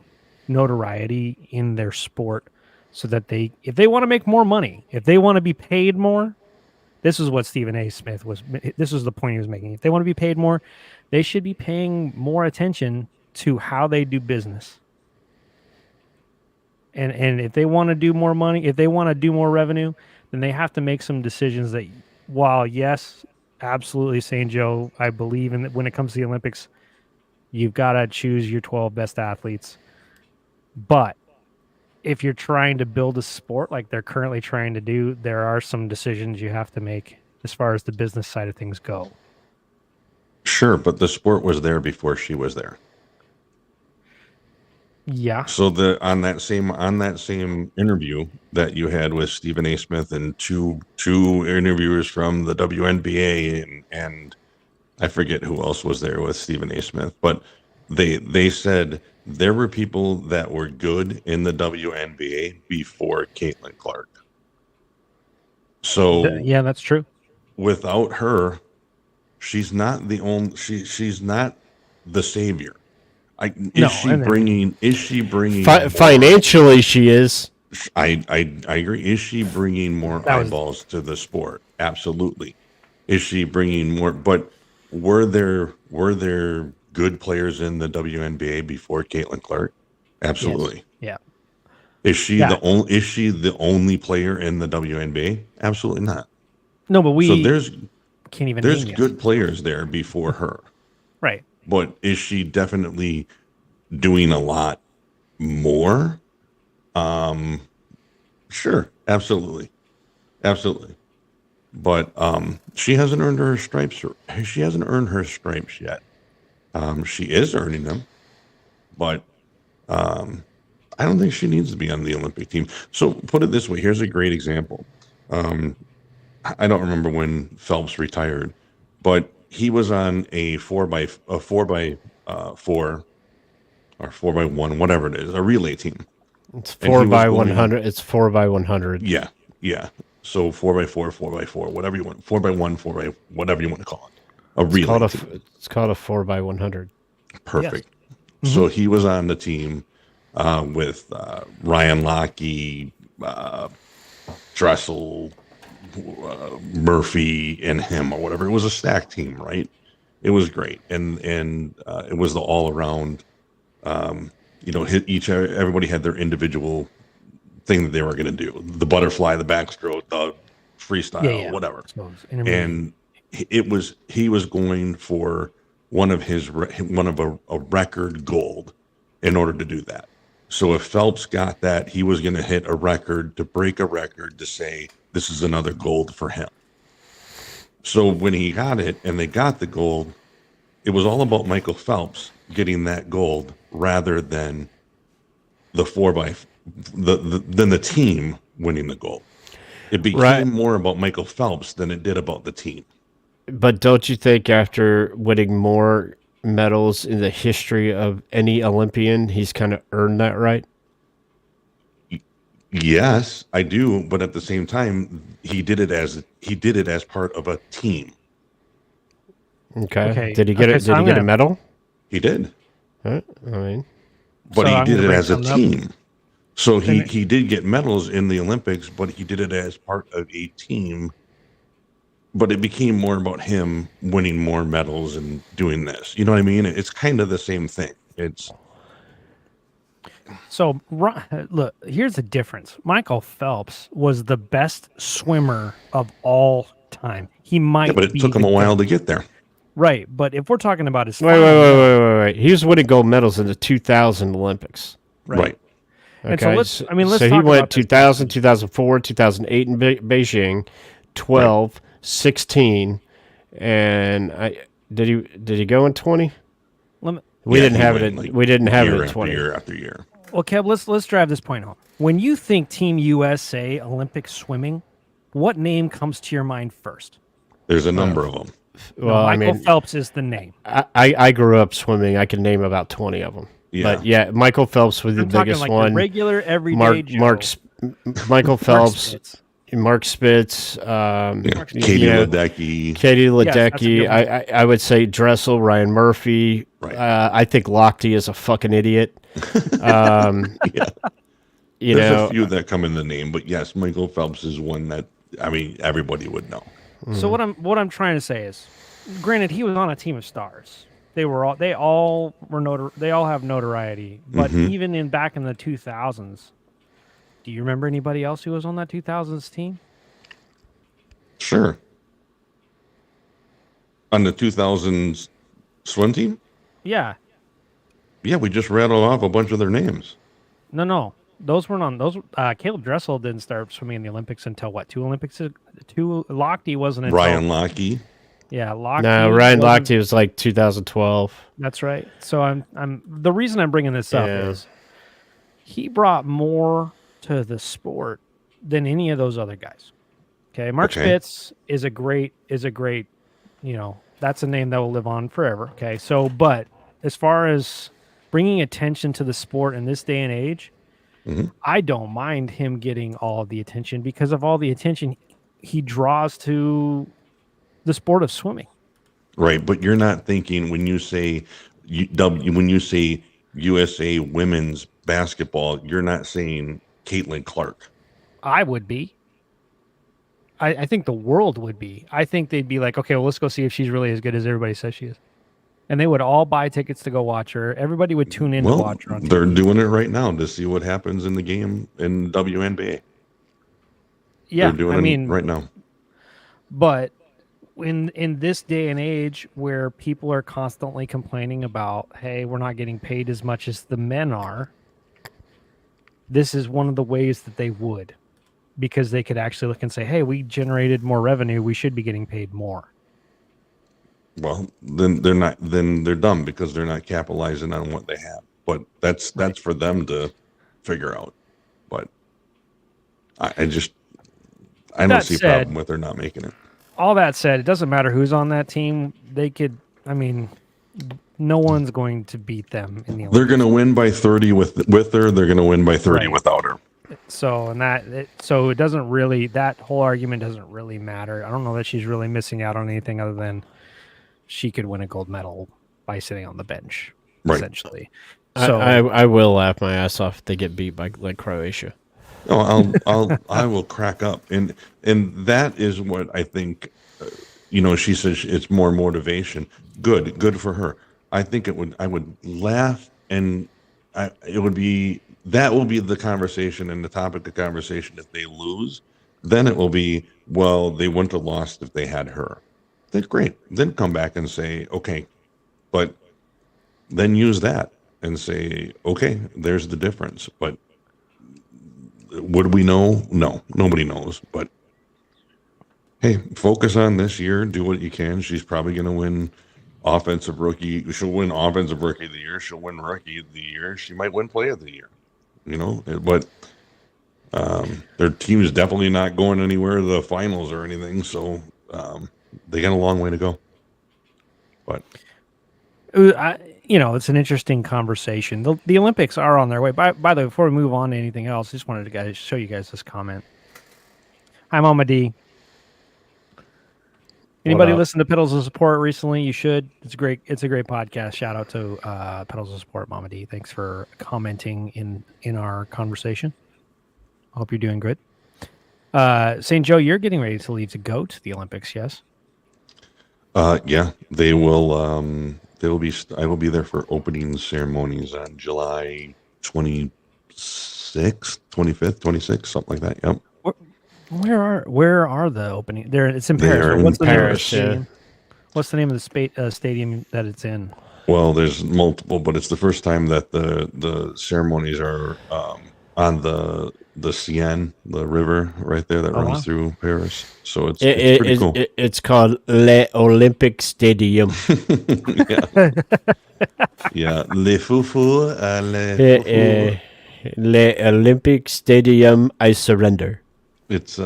notoriety in their sport so that if they want to make more money, if they want to be paid more, this is what Stephen A. Smith this was the point he was making. If they want to be paid more, they should be paying more attention to how they do business. And if they want to do more money, if they want to do more revenue, then they have to make some decisions that, while yes, absolutely, St. Joe, I believe in that when it comes to the Olympics, you've got to choose your 12 best athletes. But if you're trying to build a sport like they're currently trying to do, there are some decisions you have to make as far as the business side of things go. Sure, but the sport was there before she was there. Yeah. So on that same interview that you had with Stephen A. Smith and two interviewers from the WNBA and I forget who else was there with Stephen A. Smith, but they said there were people that were good in the WNBA before Caitlin Clark. So Yeah, that's true. without her, she's not the only she's not the savior. Is she bringing more, financially she is. I agree. Is she bringing more eyeballs to the sport? Absolutely. Is she bringing more? But were there good players in the WNBA before Caitlin Clark? Absolutely. Yes. Yeah. Is she the only player in the WNBA? Absolutely not. No, but so there's can't even there's name good players there before her. Right. But is she definitely doing a lot more? Sure, absolutely. But she hasn't earned her stripes. She hasn't earned her stripes yet. She is earning them, but I don't think she needs to be on the Olympic team. So put it this way: here's a great example. I don't remember when Phelps retired, but he was on a 4x4 or 4x1, whatever it is, a relay team. It's 4x100. It's 4x100. Yeah. So 4x4, 4x4, whatever you want, 4x1, 4x whatever you want to call it. A relay team. It's called a 4x100. Perfect. Yes. So he was on the team with Ryan Lochte, Dressel, Murphy, and him, or whatever. It was a stacked team, right? It was great, and it was the all around. Everybody had their individual thing that they were going to do: the butterfly, the backstroke, the freestyle, whatever. And he was going for one of a record gold in order to do that. So if Phelps got that, he was going to hit a record, to break a record, to say this is another gold for him. So when he got it and they got the gold, it was all about Michael Phelps getting that gold rather than the team winning the gold. It Right. became more about Michael Phelps than it did about the team. But don't you think after winning more medals in the history of any Olympian, he's kind of earned that right? Yes, I do, but at the same time, he did it as part of a team. Okay. Okay. Did he get Okay. it? So Did he I'm get a gonna. medal? He did, Huh? I mean, but So he I'm did gonna it bring as a something up. team. So he And he did get medals in the Olympics, but he did it as part of a team. But it became more about him winning more medals and doing this. You know what I mean? It's kind of the same thing. It's so look, here's the difference. Michael Phelps was the best swimmer of all time. He yeah, but might it be took him the a while GOAT. to get there. Right, but if we're talking about his wait, wait, final wait, medal, wait, wait, wait. He was winning gold medals in the 2000 Olympics. right? Right. And so Okay. let's So he talk went about this. 2000, 2004, 2008 in Beijing, 12, 16, and did he go in 20? Let me- We Yeah, didn't he have it. went, At, like, we didn't have it year at after 20. year after year. Well, Kev, let's drive this point home. When you think Team USA Olympic swimming, what name comes to your mind first? There's a number of them. No, Well, I Michael mean, Phelps is the name. I grew up swimming. I can name about 20 of them. Yeah. But yeah, Michael Phelps was the I'm talking biggest like the one. regular everyday Joe. Michael Phelps, Spitz. Mark Spitz, Katie you know, Ledecky. Katie Yes, that's a Ledecky. good one. I would say Dressel, Ryan Murphy. Right. I think Lochte is a fucking idiot. Yeah. You There's know, a few that come in the name, but yes, Michael Phelps is one that everybody would know. So what I'm trying to say is, granted, he was on a team of stars. They all have notoriety. But even back in the 2000s, do you remember anybody else who was on that 2000s team? Sure. On the 2000s swim team? Yeah, Yeah, we just rattled off a bunch of their names. no, those weren't on those. Caleb Dressel didn't start swimming in the Olympics until what? Two Olympics? Lochte wasn't until Ryan Lochte. Yeah, Lochte. no, Ryan wasn't- Lochte was like 2012. That's right. So I'm the reason I'm bringing this up Yeah. is he brought more to the sport than any of those other guys. Okay, Mark Okay. Spitz is a great, that's a name that will live on forever. Okay, so but as far as bringing attention to the sport in this day and age, I don't mind him getting all of the attention because of all the attention he draws to the sport of swimming. Right, but you're not thinking when you say USA women's basketball, you're not saying Caitlin Clark. I would be. I think the world would be. I think they'd be like, okay, well, let's go see if she's really as good as everybody says she is. And they would all buy tickets to go watch her. Everybody would tune in to Well, watch her on TV. they're doing it right now to see what happens in the game in WNBA. Yeah, They're doing I mean, it right now. but in this day and age where people are constantly complaining about, hey, we're not getting paid as much as the men are, this is one of the ways that they would, because they could actually look and say, hey, we generated more revenue, we should be getting paid more. Well, then they're not. Then they're dumb because they're not capitalizing on what they have. But that's for them to figure out. But I don't That see a said- problem with her not making it. All that said, it doesn't matter who's on that team. No one's going to beat them in the Olympics. They're going to win by 30 with her. They're going to win by 30 Right. without her. So it doesn't really, that whole argument doesn't really matter. I don't know that she's really missing out on anything other than she could win a gold medal by sitting on the bench, Right. essentially. So I will laugh my ass off if they get beat by like Croatia. No, I will crack up, and that is what I think. She says it's more motivation. Good for her. I think I would laugh, and that will be the conversation and the topic of conversation. If they lose, then it will be, well, they wouldn't have lost if they had her. Then great. Then come back and say, okay, but then use that and say, okay, there's the difference. But would we know? No, nobody knows. But hey, focus on this year. Do what you can. She's probably going to win offensive rookie. She'll win offensive rookie of the year. She'll win rookie of the year. She might win play of the year. But Their team is definitely not going anywhere to the finals or anything, so they got a long way to go. But it's an interesting conversation. The Olympics are on their way. By the way, before we move on to anything else, just wanted to show you guys this comment. Hi, Mama D. Anybody listen to Pedals of Support recently? You should. It's a great podcast. Shout out to Pedals of Support, Mama D. Thanks for commenting in our conversation. I hope you're doing good. St. Joe, you're getting ready to leave to go to the Olympics, yes? Yeah, they will. They will be. I will be there for opening ceremonies on July 26th, 25th, 26th, something like that. Yep. Where are the opening? There, it's in They Paris. are Right? What's in the name of the Paris, stadium? What's the name of the stadium that it's in? Well, there's multiple, but it's the first time that the ceremonies are on the Seine, the river right there that runs through Paris. So it's pretty cool. It's called Le Olympic Stadium. Yeah, Le Foufou, Le Foufou. Le Olympic Stadium, I surrender. It's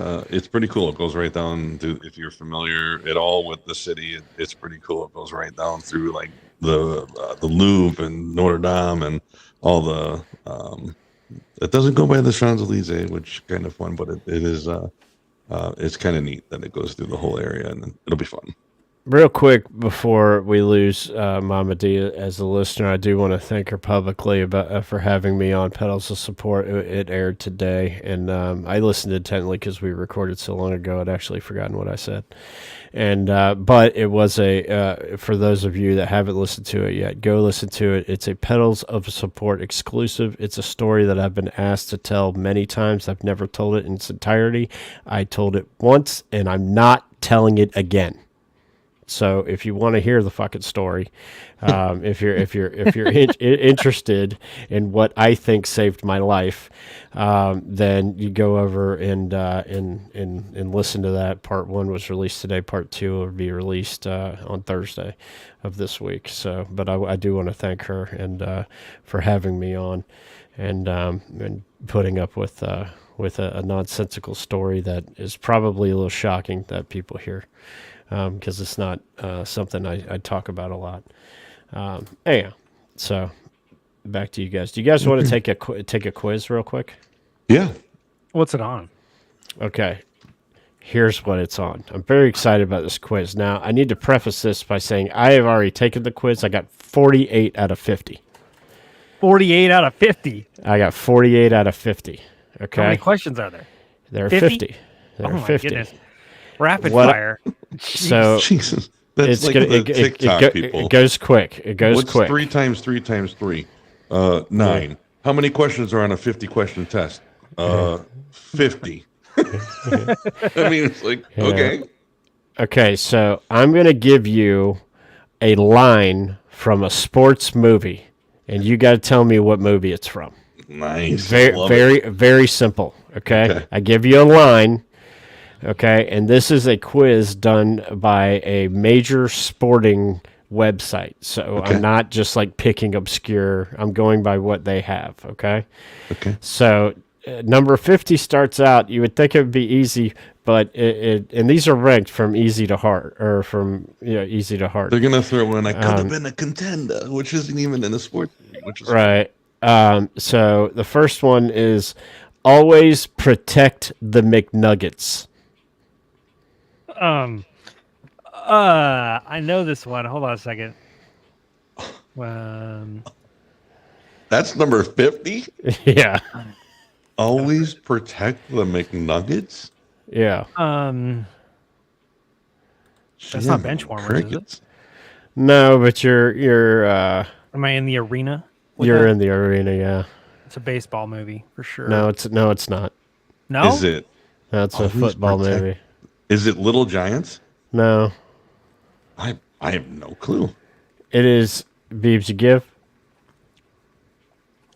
pretty cool. It goes right down through, if you're familiar at all with the city, it's pretty cool. It goes right down through like the Louvre and Notre Dame and all the it doesn't go by the Champs-Elysees, which is kind of fun, but it is it's kind of neat that it goes through the whole area, and it'll be fun. Real quick before we lose Mama D as a listener, I do want to thank her publicly about for having me on Pedals of Support. It aired today, and I listened intently because we recorded so long ago. I'd actually forgotten what I said. And but it was for those of you that haven't listened to it yet, go listen to it. It's a Pedals of Support exclusive. It's a story that I've been asked to tell many times. I've never told it in its entirety. I told it once, and I'm not telling it again. So if you want to hear the fucking story, if you're interested in what I think saved my life, then you go over and listen to that. Part 1 was released today. Part 2 will be released on Thursday of this week. So, but I do want to thank her and for having me on and putting up with a nonsensical story that is probably a little shocking that people hear. Because it's not something I talk about a lot. Anyhow, so back to you guys. Do you guys want to take a quiz real quick? Yeah. What's it on? Okay. Here's what it's on. I'm very excited about this quiz. Now, I need to preface this by saying I have already taken the quiz. I got 48 out of 50. 48 out of 50? I got 48 out of 50. Okay. How many questions are there? There are 50. There are 50. Goodness. Rapid fire. So Jesus, that's like the TikTok people. It goes quick. It goes What's quick. 3 times 3 times 3? 9. How many questions are on a 50-question test? 50. I mean, it's like, okay. Okay, so I'm going to give you a line from a sports movie, and you got to tell me what movie it's from. Nice. Very simple. Okay? I give you a line. Okay, and this is a quiz done by a major sporting website. So I'm not just like picking obscure. I'm going by what they have. Okay. So number 50 starts out. You would think it would be easy, but and these are ranked from easy to hard, or from easy to hard. They're gonna throw in. I could have been a contender, which isn't even in a sport. Which is right. So the first one is always protect the McNuggets. I know this one. Hold on a second. That's number 50? Yeah. Always protect the McNuggets? Yeah. That's not Benchwarmers, is it? No, but you're am I in the arena? You're in the arena, yeah. It's a baseball movie for sure. No, it's not. No? Is it? No, it's a football movie. Is it Little Giants? No. I have no clue. It is Beebs, you give?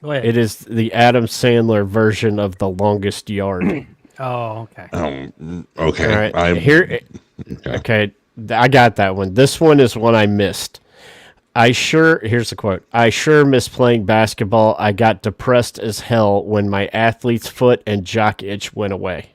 Go ahead. It is the Adam Sandler version of The Longest Yard. Oh, okay. Okay. All right. Okay, I got that one. This one is one I missed. Here's the quote. I sure miss playing basketball. I got depressed as hell when my athlete's foot and jock itch went away.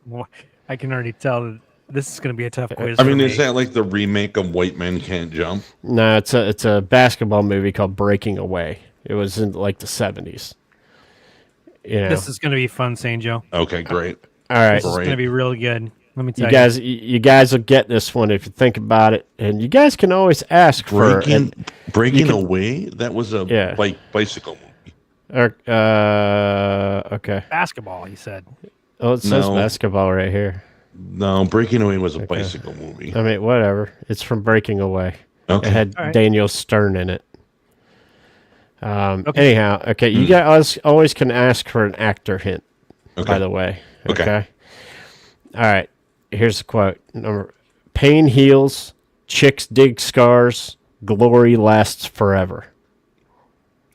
Well, I can already tell that this is going to be a tough quiz. I mean, for is me. that like the remake of White Men Can't Jump? No, it's a basketball movie called Breaking Away. It was in like the 70s. You know. This is going to be fun, St. Joe. Okay, great. All right. This is going to be really good. Let me tell You guys will get this one if you think about it, and you guys can always ask Breaking Away. That was a Yeah. bicycle movie. Okay. Basketball, he said. Oh, it says No. basketball right here. No, Breaking Away was a bicycle movie. I mean, whatever. It's from Breaking Away. Okay. It had All right. Daniel Stern in it. Okay. Anyhow, okay, you guys always can ask for an actor hint. Okay. By the way, Okay. All right. Here's the quote: "Pain heals, chicks dig scars, glory lasts forever."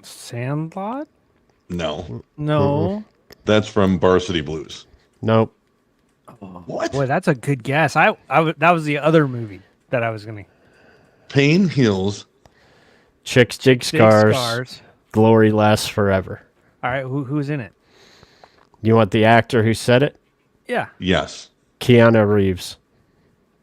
Sandlot? No, No. that's from Varsity Blues. Nope. What? Boy, that's a good guess. That was the other movie that I was going to. Pain heals. Chicks dig scars, glory lasts forever. All right, who's in it? You want the actor who said it? Yeah. Yes. Keanu Reeves.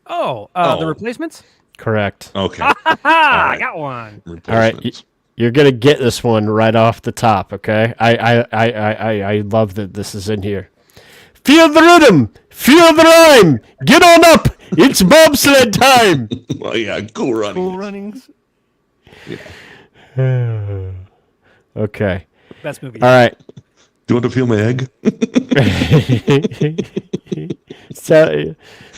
Oh, Oh. The Replacements? Correct. Okay. I got one. All right. You're gonna get this one right off the top, okay? I love that this is in here. Feel the rhythm, feel the rhyme. Get on up. It's bobsled time. Well, yeah, Cool Running. Cool Runnings. Okay. Best movie. All right. Do you want to feel my egg? So,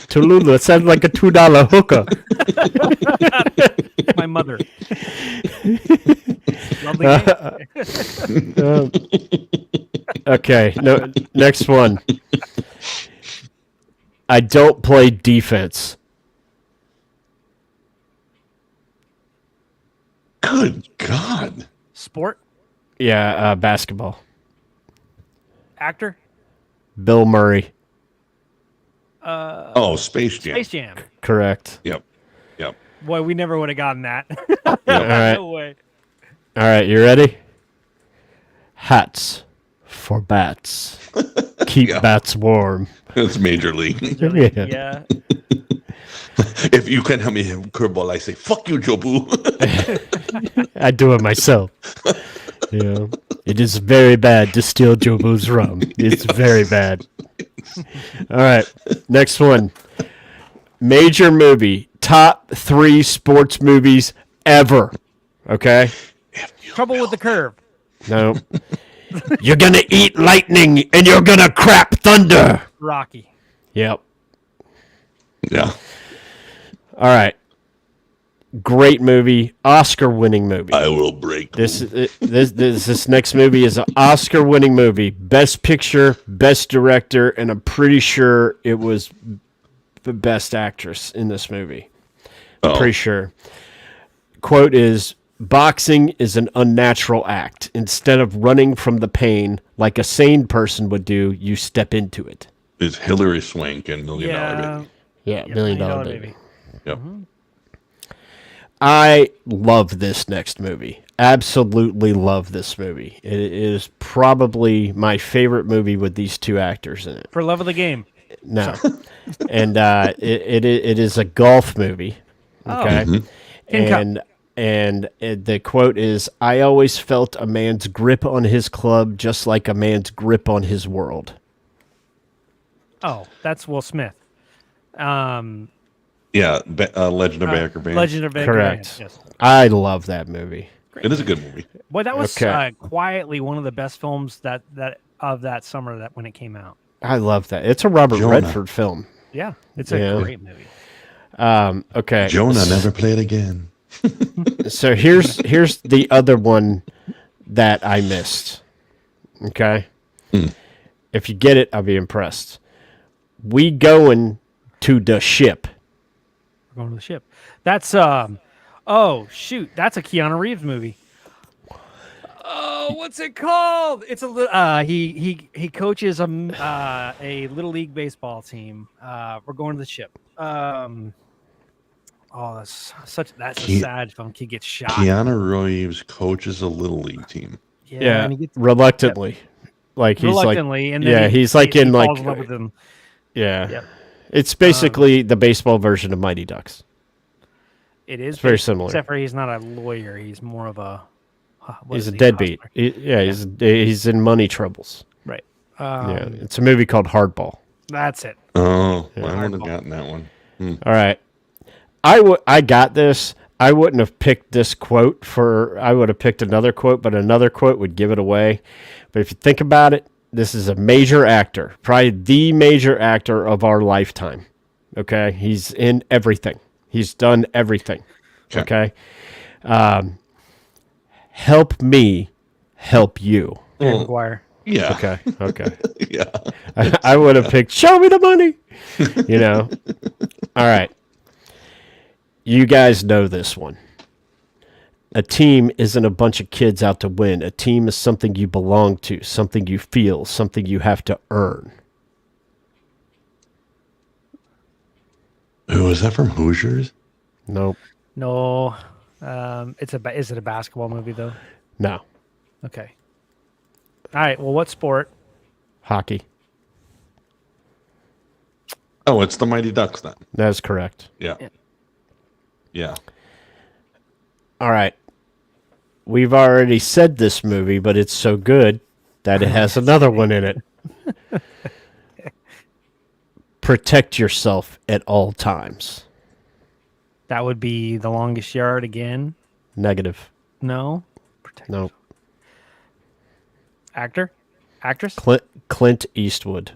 Tululu, it sounds like a $2 hooker. My mother. Lovely game. Okay. No. Next one. I don't play defense. Good God. Sport? Yeah, basketball. Actor? Bill Murray. Oh, Space Jam. Space Jam. Correct. Yep. Yep. Boy, we never would have gotten that. All right. No way. All right. You ready? Hats for bats. Keep Yeah. bats warm. It's Major League. Yeah. Yeah. If you can't help me hit a curveball, I say, fuck you, Jobu. I do it myself. Yeah. It is very bad to steal Jobu's rum. It's very bad. All right. Next one. Major movie. Top 3 sports movies ever. Okay? Trouble with the Curve. No. You're going to eat lightning and you're going to crap thunder. Rocky. Yep. Yeah. All right. Great movie. Oscar-winning movie. I will break. This next movie is an Oscar-winning movie. Best Picture, Best Director, and I'm pretty sure it was the Best Actress in this movie. I'm pretty sure. Quote is, boxing is an unnatural act. Instead of running from the pain like a sane person would do, you step into it. It's Hillary Swank and $1 Million Yeah. Baby. Yeah, Yeah, $1 Million $1 Baby. Yep. I love this next movie. Absolutely love this movie. It is probably my favorite movie with these two actors in it. For love of the game. No, and it is a golf movie. Okay, and the quote is, "I always felt a man's grip on his club just like a man's grip on his world." Oh, that's Will Smith. Yeah. Legend of Bagger Vance. Legend of Bagger Correct. Vance, yes. I love that movie. It is a good movie. Boy, that was Okay. quietly one of the best films that of that summer that when it came out. I love that. It's a Robert Jonah. Redford film. Yeah, it's a Yeah. great movie. Okay, Jonah never played again. so here's the other one that I missed. Okay, if you get it, I'll be impressed. We going to the ship. We're going to the ship. That's oh shoot, that's a Keanu Reeves movie. Oh, what's it called? It's a he coaches a little league baseball team. We're going to the ship. Oh, that's a Ke- sad film. Kid gets shot. Keanu Reeves coaches a little league team. Yeah, and he gets reluctantly. Like he's reluctantly, like, and then he's like in he like, falls in love with him. yeah. Yep. It's basically the baseball version of Mighty Ducks. It is very similar. except for he's not a lawyer. He's more of a. He's a deadbeat. He's in money troubles. Right. Yeah, it's a movie called Hardball. That's it. Oh, I would have gotten that one. All right, I got this. I wouldn't have picked this quote I would have picked another quote, but another quote would give it away. But if you think about it, this is a major actor, probably the major actor of our lifetime. Okay, he's in everything. He's done everything. Okay. Help me help you. Jerry Maguire. Yeah. Okay. Yeah. I would have picked show me the money. All right. You guys know this one. A team isn't a bunch of kids out to win. A team is something you belong to, something you feel, something you have to earn. Who is that from Hoosiers? Nope. No. Is it a basketball movie though? No. Okay. All right. Well, what sport? Hockey. Oh, it's the Mighty Ducks then. That's correct. Yeah. Yeah. All right. We've already said this movie, but it's so good that it has another one in it. Protect yourself at all times. That would be The Longest Yard again. Negative. No. No. Actor? Actress? Clint Eastwood.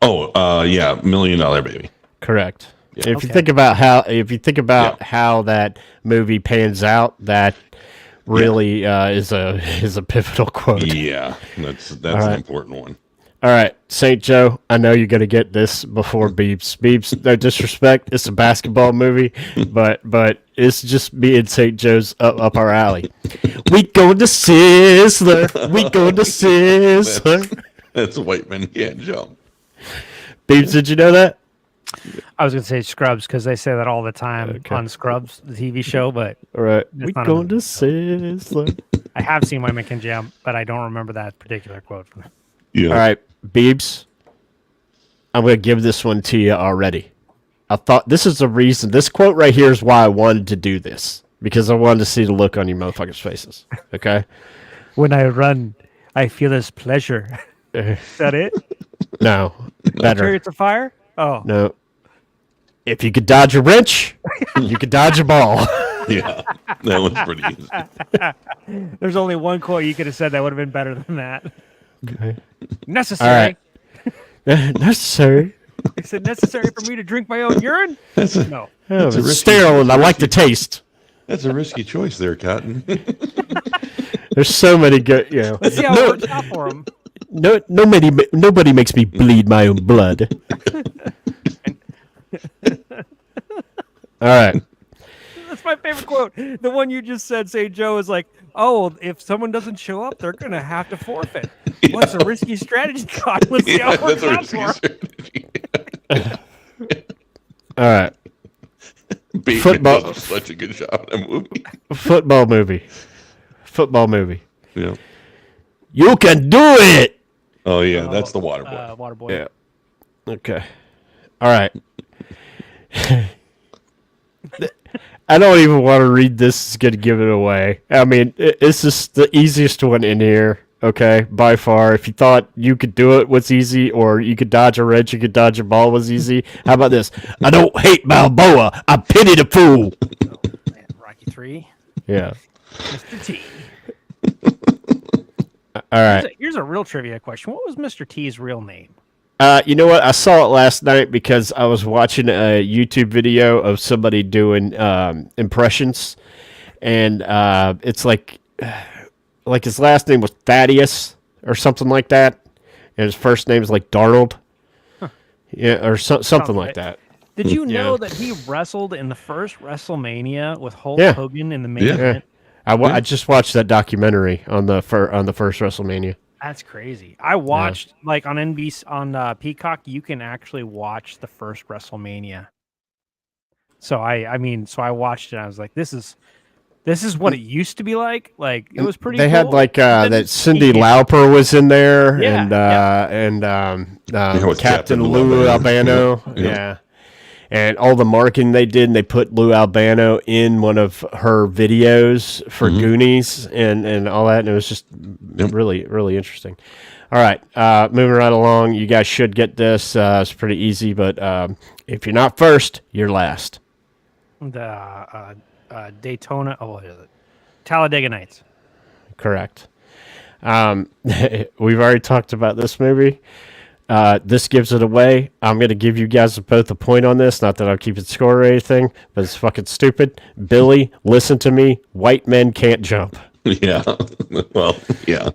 Oh, yeah, $1 Million Baby. Correct. Yeah. If you think about how that movie pans out, that really is a pivotal quote. Yeah, that's right. an important one. All right, St. Joe, I know you're gonna get this before Beeps. Beeps, no disrespect, it's a basketball movie, but it's just me and St. Joe's up our alley. We go to Sizzler. We go to Sizzler. That's White Men Can't Jump. Beeps, did you know that? I was going to say Scrubs because they say that all the time on Scrubs, the TV show, but All right, It's we not a go movie, to Sizzler. I have seen Women Can Jump, but I don't remember that particular quote. Yeah. All right, Beebs, I'm going to give this one to you already. I thought this is the reason. This quote right here is why I wanted to do this, because I wanted to see the look on you motherfuckers' faces. Okay? When I run, I feel this pleasure. Is that it? No. Better. Chariots of Fire? Oh. No. If you could dodge a wrench, you could dodge a ball. Yeah, that one's pretty easy. There's only one quote you could have said that would have been better than that. Okay. Necessary. All right. Necessary. Is it necessary for me to drink my own urine? No. Oh, a it's risky- sterile and I like the taste. That's a risky choice there, Cotton. There's so many good, Let's see how it works out for him. Nobody makes me bleed my own blood. All right. That's my favorite quote. The one you just said, say Joe, is like, oh, if someone doesn't show up, they're going to have to forfeit. What's a risky strategy, God? Let's see how it works out for him. All right. Bateman Football. does such a good job in that movie. Football movie. Yeah. You can do it. Oh yeah, that's the water boy. Waterboy. Yeah. Okay. All right. I don't even want to read this. It's going to give it away. I mean, it's just the easiest one in here. Okay, by far. If you thought you could do it was easy, or you could dodge a wrench, you could dodge a ball was easy. How about this? I don't hate Balboa. I pity the fool. Oh, man. Rocky 3. Yeah. Mr. T. All right. Here's a real trivia question. What was Mr. T's real name? You know what? I saw it last night because I was watching a YouTube video of somebody doing impressions, and it's like his last name was Thaddeus or something like that, and his first name is like Darnold, yeah, or something like that. Did you know that he wrestled in the first WrestleMania with Hulk Yeah. Hogan in the main Yeah. event? I just watched that documentary on the first WrestleMania. That's crazy. I watched like on NBC on Peacock. You can actually watch the first WrestleMania. So I watched it. And I was like, this is what it used to be like. Like it was pretty. They cool. had like But then that Cindy you can't- Lauper was in there, Yeah, and with Captain Captain Lou Lou Albano. Albano, Yep. yeah. And all the marketing they did, and they put Lou Albano in one of her videos for Goonies and all that, and it was just really, really interesting. All right, moving right along. You guys should get this. It's pretty easy, but if you're not first, you're last. the Daytona. Oh, what is it? Talladega Nights. Correct. We've already talked about this movie. This gives it away. I'm going to give you guys both a point on this. Not that I'm keeping score or anything, but it's fucking stupid. Billy, listen to me. White men can't jump. Yeah. Well, yeah.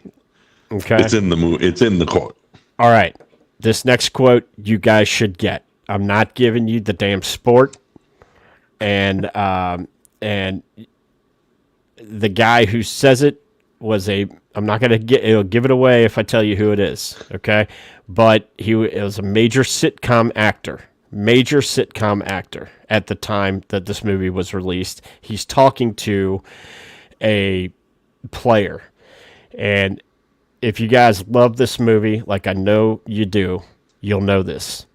Okay. It's in the movie. It's in the quote. All right. This next quote you guys should get. I'm not giving you the damn sport. And the guy who says it was I'm not going to give it away if I tell you who it is, okay? But he was a major sitcom actor at the time that this movie was released. He's talking to a player. And if you guys love this movie, like I know you do, you'll know this.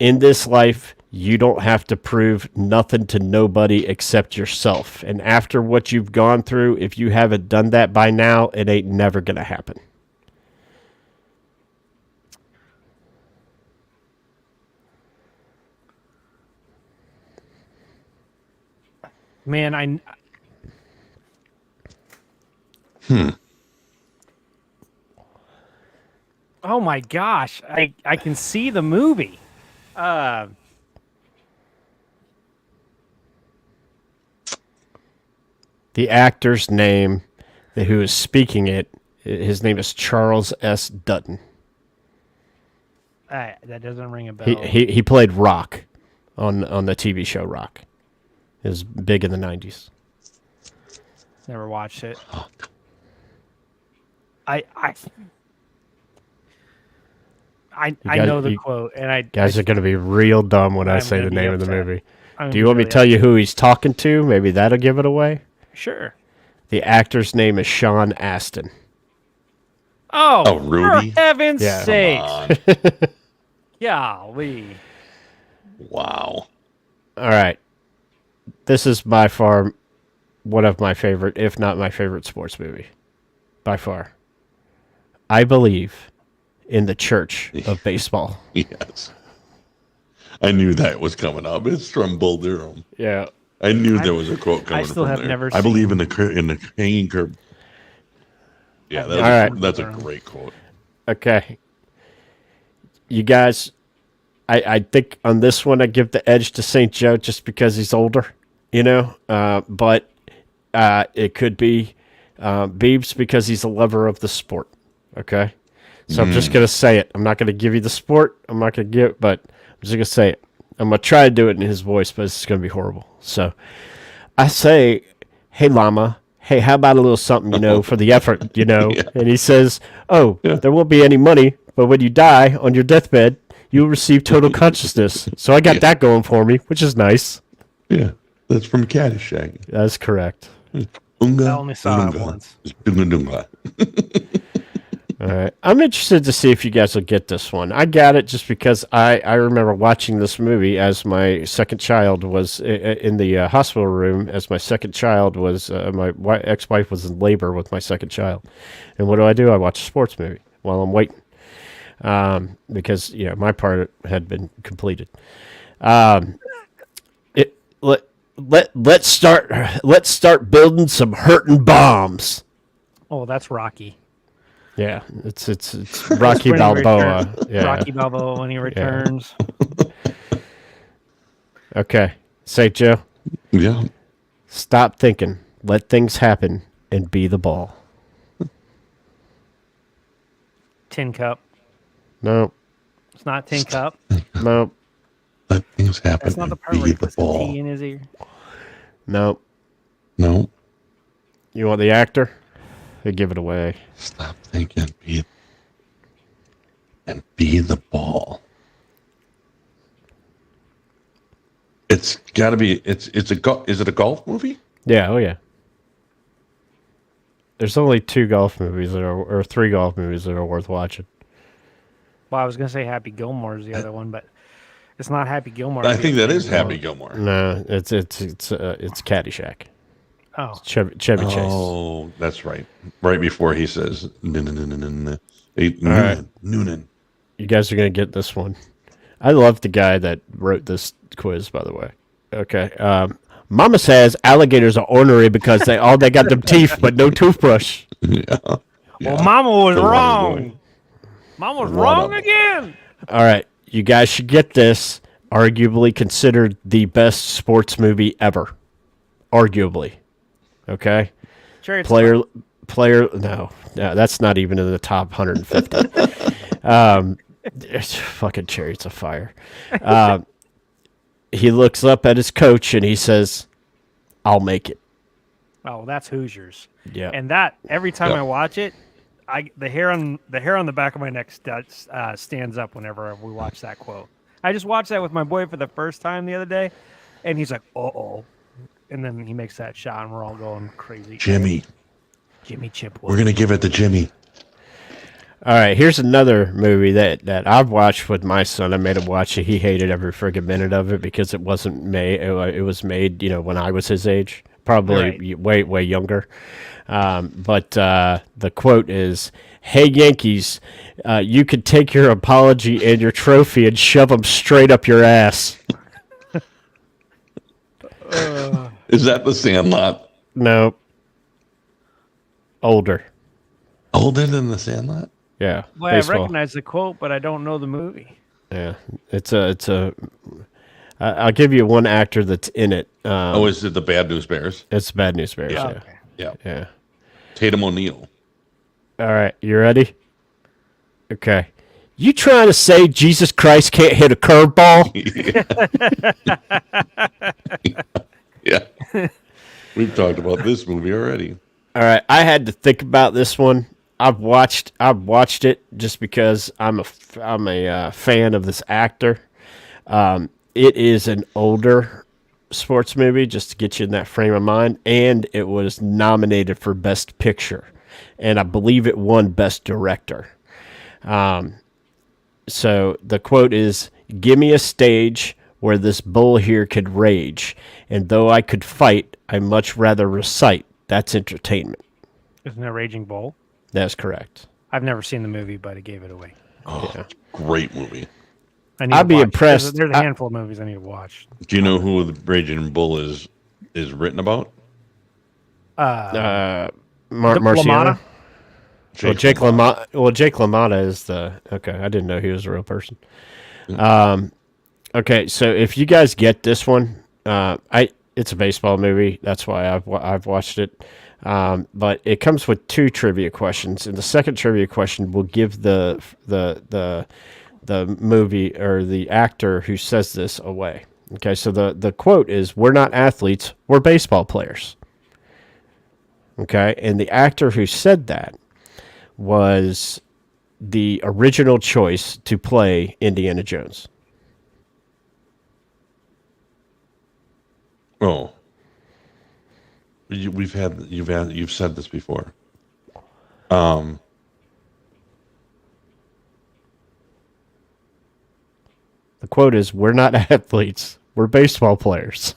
In this life, you don't have to prove nothing to nobody except yourself. And after what you've gone through, if you haven't done that by now, it ain't never going to happen. Man, Oh my gosh, I can see the movie. The actor's name, who is speaking it, his name is Charles S. Dutton. That doesn't ring a bell. He played Rock on the TV show Rock. It was big in the 90s. Never watched it. I know the quote, and guys are going to be real dumb when I I'm say the gonna be name of the upset. movie. I'm Do you want me to really tell you who he's talking to? Maybe that'll give it away. Sure. The actor's name is Sean Astin. Oh, Rudy? For heaven's Yeah. sake! Come on. Golly. Wow. All right. This is by far one of my favorite, if not my favorite sports movie. By far. I believe in the church of baseball. Yes. I knew that was coming up. It's from Bull Durham. Yeah. I knew there was a quote coming still from have there. never I believe seen- in the hanging curb. Yeah, All right. That's a great quote. Okay. You guys, I think on this one I give the edge to St. Joe just because he's older, but it could be Beebs because he's a lover of the sport. Okay. So I'm just going to say it. I'm not going to give you the sport. I'm not going to give it, but I'm just going to say it. I'm going to try to do it in his voice, but it's going to be horrible. So I say, hey, Llama, hey, how about a little something, for the effort, Yeah. And he says, oh, Yeah. there won't be any money, but when you die on your deathbed, you'll receive total consciousness. So I got that going for me, which is nice. Yeah, that's from Caddyshack. That's correct. Unga, I only saw it unga, once. dunga, dunga. All right. I'm interested to see if you guys will get this one. I got it just because I remember watching this movie as my second child was in the hospital room, as my second child was, my ex-wife was in labor with my second child. And what do? I watch a sports movie while I'm waiting. Because, my part had been completed. Let's start building some hurting bombs. Oh, that's Rocky. Yeah, it's Rocky When he Balboa. returns- Yeah. Rocky Balboa when he returns. Okay, St. Joe, Yeah, stop thinking. Let things happen and be the ball. Tin Cup. No, It's not Tin Cup. no, let things happen. That's not the part and where be he the puts the ball. T in his ear. no. No, You want the actor? They give it away. stop thinking. Be and be the ball. It's got to be. Is it a golf movie? Yeah, oh yeah. There's only 2 golf movies or 3 golf movies that are worth watching. Well, I was gonna say Happy Gilmore is the other one, but it's not Happy Gilmore. I think that is Happy Gilmore. No, it's Caddyshack. Oh, Chevy Chase. Oh, that's right. Right before he says Noonan. right. Noonan. You guys are gonna get this one. I love the guy that wrote this quiz, by the way. Okay. Mama says alligators are ornery because they got them teeth but no toothbrush. Yeah. well, Mama was The water wrong. boy. Mama was One wrong of 'em. again. All right, you guys should get this. Arguably considered the best sports movie ever. Arguably. Okay. Chariots of Player. No, that's not even in the top 150. It's fucking Chariots of Fire. He looks up at his coach and he says, "I'll make it." Oh, that's Hoosiers. Yeah. And that every time Yep. I watch it, the hair on the back of my neck stands up whenever we watch that quote. I just watched that with my boy for the first time the other day, and he's like, "Uh-oh," and then he makes that shot, and we're all going crazy. Jimmy. Jimmy Chipwood. We're gonna give it to Jimmy. All right, here's another movie that I've watched with my son. I made him watch it. He hated every friggin' minute of it because it wasn't made. It was made, when I was his age, probably way younger. But the quote is, "Hey Yankees, you could take your apology and your trophy and shove them straight up your ass." Is that the Sandlot? No, older. Older than the Sandlot? Yeah, Well, I recognize the quote, but I don't know the movie. Yeah, it's a. I'll give you one actor that's in it. Is it the Bad News Bears? It's Bad News Bears. Yeah. Yeah. Okay. Yeah. Yeah. Tatum O'Neal. All right, you ready? Okay. You trying to say Jesus Christ can't hit a curveball? Yeah. We've talked about this movie already. All right, I had to think about this one. I've watched it just because I'm a fan of this actor. It is an older sports movie, just to get you in that frame of mind, and it was nominated for Best Picture, and I believe it won Best Director. So the quote is, "Give me a stage where this bull here could rage, and though I could fight, I much rather recite. That's entertainment." Isn't it Raging Bull? That's correct. I've never seen the movie, but it gave it away. Oh, Yeah. great movie. I'd be impressed. There's a handful of movies I need to watch. Do you know who the Raging Bull is written about? Marciano. LaMotta? Jake LaMotta is the okay. I didn't know he was a real person. Okay, so if you guys get this one, it's a baseball movie. That's why I've watched it. But it comes with 2 trivia questions, and the second trivia question will give the movie or the actor who says this away. Okay, so the quote is, "We're not athletes, we're baseball players." Okay, and the actor who said that was the original choice to play Indiana Jones. Oh. You've said this before. The quote is, "We're not athletes, we're baseball players."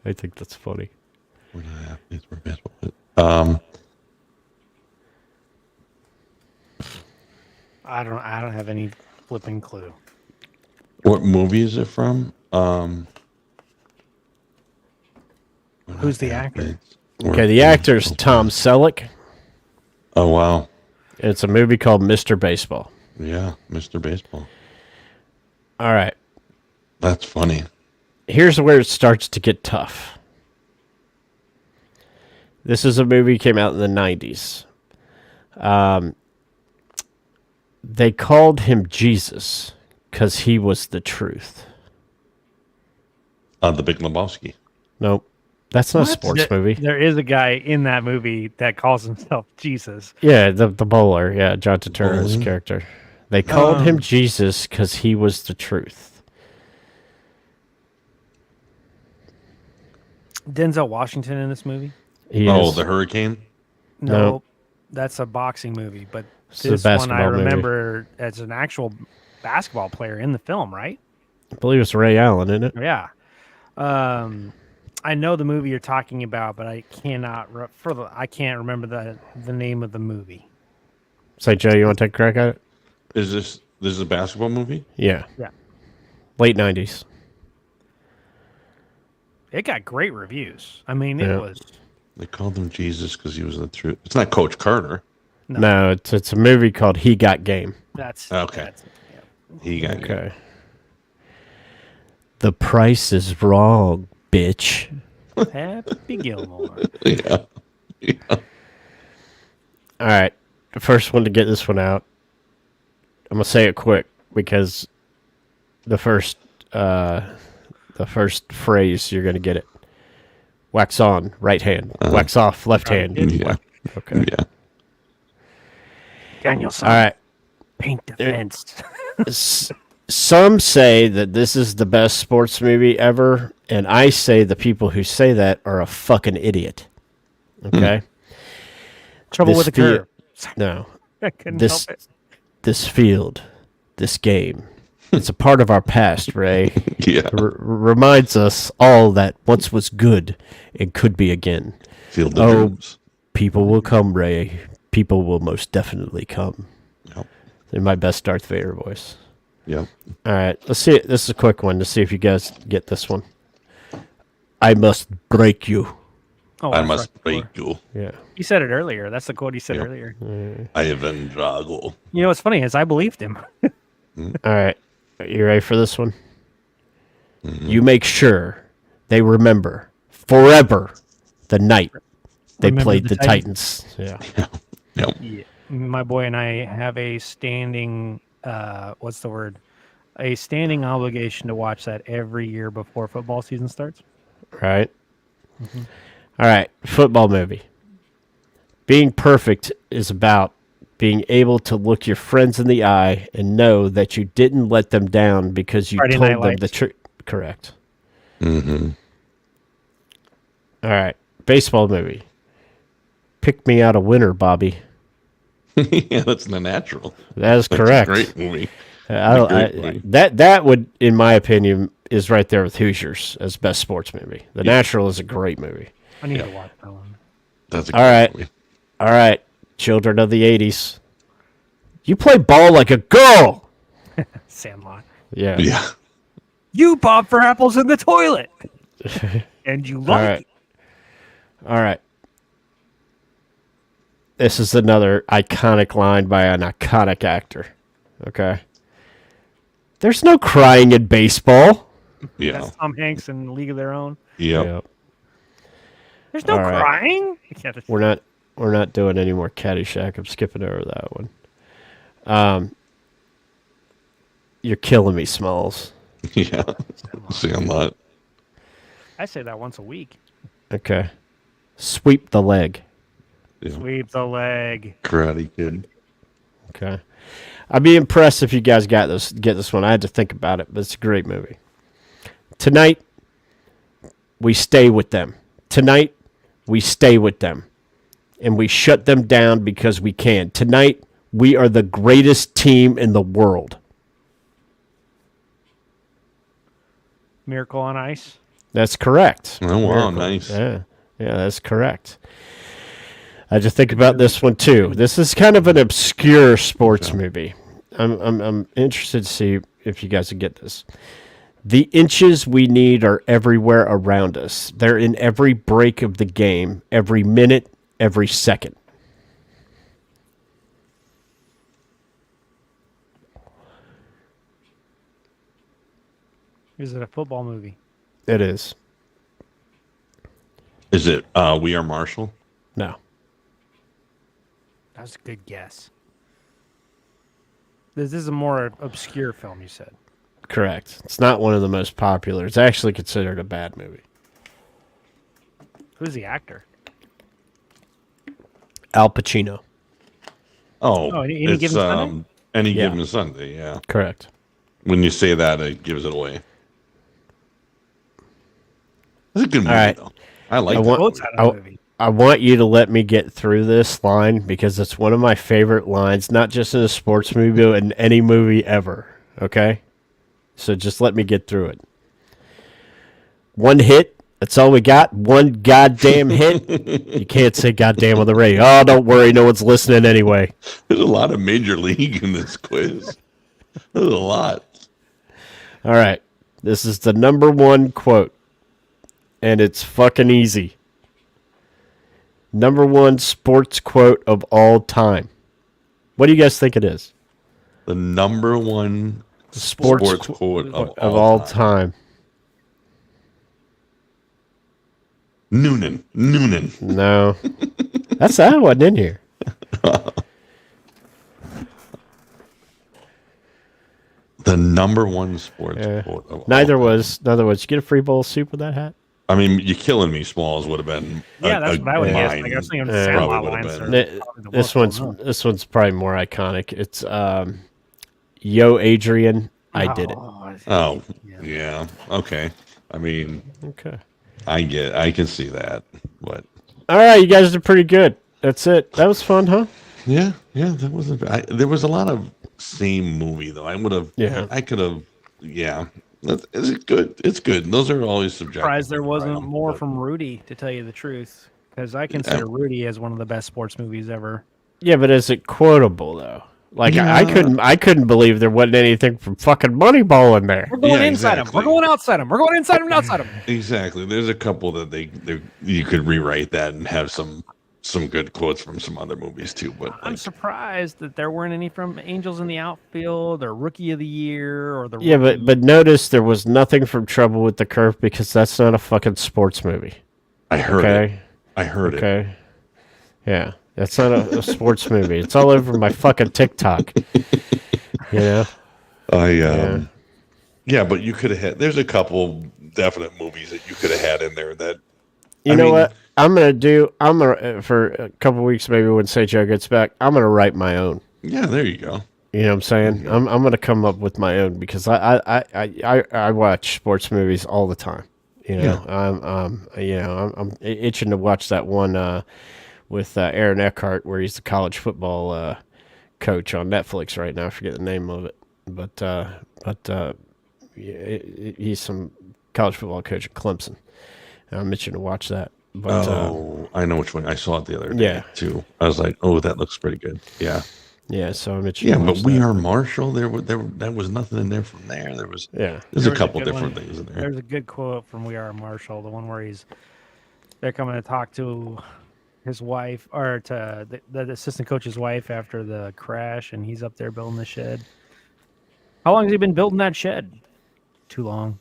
I think that's funny. We're not athletes, we're baseball players. I don't have any flipping clue. What movie is it from? Who's the actor? Okay, the actor's Tom Selleck. Oh, wow. And it's a movie called Mr. Baseball. Yeah, Mr. Baseball. All right. That's funny. Here's where it starts to get tough. This is a movie came out in the 90s. They called him Jesus because he was the truth. The Big Lebowski. Nope. That's not a What? sports movie. There is a guy in that movie that calls himself Jesus. Yeah, the bowler. Yeah, John Turturro's Bowling? character. They called him Jesus because he was the truth. Denzel Washington in this movie? He Oh, is. the hurricane. No, Nope. that's a boxing movie. But It's a this one I basketball movie. remember as an actual basketball player in the film, right? I believe it's Ray Allen, isn't it? Yeah. I know the movie you're talking about, but I I can't remember the name of the movie. Say, Joe, you want to take a crack at it? Is this a basketball movie? Yeah. Yeah. Late 90s. It got great reviews. I mean, Yeah. it was They called him Jesus because he was the truth. It's not Coach Carter. No, it's a movie called He Got Game. that's Okay. He got Okay. The price is wrong, bitch. Happy Gilmore. Yeah. All right. The first one to get this one out. I'm going to say it quick because the first phrase you're going to get it. Wax on, right hand. Wax off, left hand. Yeah. Okay. Yeah. Danielson. All right. Paint the fence. Some say that this is the best sports movie ever, and I say the people who say that are a fucking idiot. Okay? Trouble This with the curve. No. I couldn't This help it. this field, this game, it's a part of our past, Ray. Yeah. Reminds us all that once was good and could be again. Feel the Oh. drums. People will come, Ray. People will most definitely come. Yep. In my best Darth Vader voice. Yep. All right, let's see it. This is a quick one to see if you guys get this one. I must break you. Oh, I that's must right break before. you. Yeah. He said it earlier. That's the quote he said Yep. earlier. I have Drago. You know what's funny is I believed him. All right, you ready for this one? You make sure they remember forever the night they Remember played the the Titans. Yeah. Yep. Yeah. My boy and I have a standing what's the word? A standing obligation to watch that every year before football season starts. Right. All right, football movie. Being perfect is about being able to look your friends in the eye and know that you didn't let them down because you Friday Night told them the Lights. truth. Correct. Mm-hmm. All right, baseball movie. Pick me out a winner, Bobby. Yeah, that's the natural. That is That's correct. a great movie. I, Great movie. that would, in my opinion, is right there with Hoosiers as best sports movie. The Natural is a great movie. I need to watch that one. That's a All great right. movie. All right, children of the '80s. You play ball like a girl. Sandlot. Yeah. Yeah. You bob for apples in the toilet. And you All like right. it. All right. This is another iconic line by an iconic actor. Okay. There's no crying in baseball. Yeah. That's Tom Hanks in League of Their Own. Yep. There's no All right. crying. Yeah, that's- We're not doing any more Caddyshack. I'm skipping over that one. You're killing me, Smalls. Yeah. Sandlot. I say that once a week. Okay. Sweep the leg. Yeah. Sweep the leg. Karate Kid. Okay. I'd be impressed if you guys get this one. I had to think about it, but it's a great movie. Tonight, we stay with them. Tonight, we stay with them. And we shut them down because we can. Tonight, we are the greatest team in the world. Miracle on Ice. That's correct. Oh, wow. Miracle. Nice. Yeah, that's correct. I had to think about this one too. This is kind of an obscure sports movie. I'm interested to see if you guys can get this. The inches we need are everywhere around us. They're in every break of the game, every minute, every second. Is it a football movie? It is. Is it We Are Marshall? No. That was a good guess. This is a more obscure film, you said. Correct. It's not one of the most popular. It's actually considered a bad movie. Who's the actor? Al Pacino. Oh, Oh, Any it's Given Sunday? Any Yeah. Given Sunday. Yeah. Correct. When you say that, it gives it away. It's a good movie, right. though. I like I that want- Quotes movie. out of the movie. I want you to let me get through this line because it's one of my favorite lines, not just in a sports movie, but in any movie ever. Okay? So just let me get through it. One hit. That's all we got. One goddamn hit. You can't say goddamn on the radio. Oh, don't worry. No one's listening anyway. There's a lot of Major League in this quiz. There's a lot. All right. This is the number one quote. And it's fucking easy. Number one sports quote of all time. What do you guys think it is? The number one Sports quote of all time. Noonan. No. That wasn't in here. The number one sports quote of Neither all time. was. In other words, you get a free bowl of soup with that hat? I mean, you killing me. Smalls would have been. Yeah, that's what I would guess. mine. Like I was thinking Yeah. Sandlot Probably would've lines. been. Are Th- probably the This most one's well-known. this one's probably more iconic. It's Yo Adrian, I did it. Oh, yeah. Okay. I mean, Okay. I can see that, but All right, you guys did pretty good. That's it. That was fun, huh? yeah, that wasn't. There was a lot of same movie though. I would have. Yeah. I could have. Yeah. Is it good? It's good. Those are always subjective. Surprised there when you wasn't write 'em, more but- from Rudy, to tell you the truth, because I consider Rudy as one of the best sports movies ever. Yeah, but is it quotable though? Like Yeah. I couldn't believe there wasn't anything from fucking Moneyball in there. We're going Yeah, inside him. exactly. We're going outside him. We're going inside him and outside him. Exactly. There's a couple that they you could rewrite that and have some good quotes from some other movies too. But I'm like, surprised that there weren't any from Angels in the Outfield or Rookie of the Year or the Yeah, Rookie. but notice there was nothing from Trouble with the Curve because that's not a fucking sports movie. I heard Okay. it. I heard it. Okay. Yeah, that's not a sports movie. It's all over my fucking TikTok. You know. Yeah, but you could have had. There's a couple definite movies that you could have had in there that. You I know mean- what? I'm gonna for a couple weeks maybe when St. Joe gets back. I'm gonna write my own. Yeah, there you go. You know what I'm saying? I'm gonna come up with my own because I watch sports movies all the time. You know, I'm itching to watch that one with Aaron Eckhart where he's the college football coach on Netflix right now. I forget the name of it, but he's some college football coach at Clemson. I'm itching to watch that. But I know which one. I saw it the other day Yeah. too. I was like, oh, that looks pretty good. Yeah. yeah, so I'm itching. Yeah, to but watch We that. Are Marshall. There was nothing in there from there. There's Yeah. a There was a couple good different one. things in there. There's a good quote from We Are Marshall, the one where they're coming to talk to his wife or to the assistant coach's wife after the crash, and he's up there building the shed. How long has he been building that shed? Too long.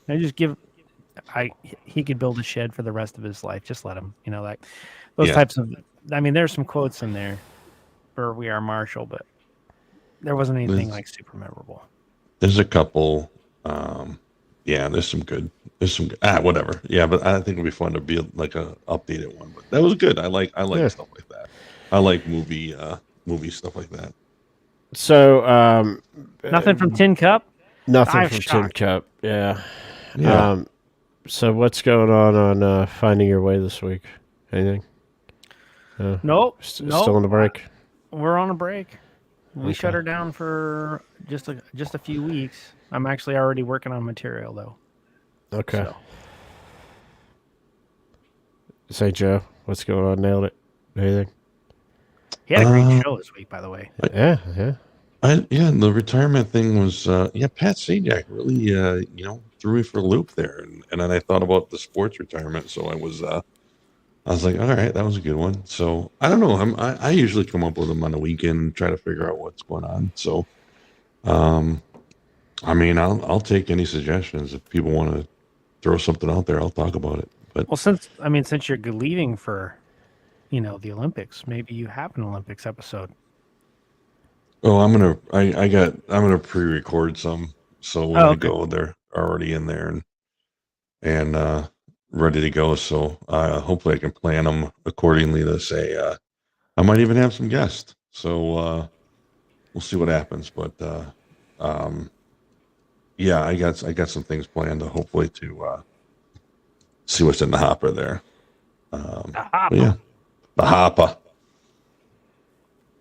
He could build a shed for the rest of his life. Just let him. You know, like those Yeah. types of. I mean, there's some quotes in there for We Are Marshall, but there wasn't anything like super memorable. There's a couple. Yeah, there's some good. Whatever. Yeah, but I think it'd be fun to be like a updated one. But that was good. I like Yeah. stuff like that. I like movie stuff like that. So Nothing from Tin Cup. nothing I'm from Tin shocked. Cup. Yeah. Yeah. So what's going on Finding Your Way this week? Anything? Nope. Nope. Still on the break? We're on a break. We Okay. shut her down for just a few weeks. I'm actually already working on material though. Okay. So. Say, Joe, what's going on? Nailed it. Anything? He had a great show this week, by the way. Yeah. And the retirement thing was Pat Sajak really threw me for a loop there, and then I thought about the sports retirement, so I was like, all right, that was a good one. So I don't know, I usually come up with them on the weekend and try to figure out what's going on. So, I mean, I'll take any suggestions if people want to throw something out there. I'll talk about it. But Well, since you're leaving for, the Olympics, maybe you have an Olympics episode. oh, I'm gonna pre-record some, so when I okay. go, they're already in there, and ready to go. So hopefully I can plan them accordingly to say I might even have some guests. So we'll see what happens. But yeah, I got some things planned to hopefully to see what's in the hopper there. But yeah, the hopper.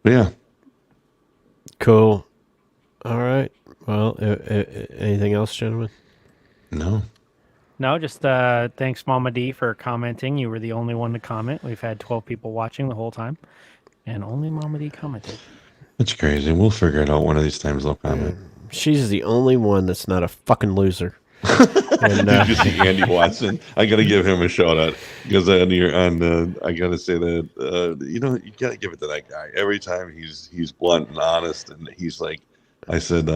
But yeah. Cool. All right. Well, anything else, gentlemen? No. No, just thanks, Mama D, for commenting. You were the only one to comment. We've had 12 people watching the whole time, and only Mama D commented. It's crazy. We'll figure it out one of these times. They'll comment. She's the only one that's not a fucking loser. And, Did you see Andy Watson? I got to give him a shout out because I got to say that you got to give it to that guy. Every time he's blunt and honest, and he's like, I said,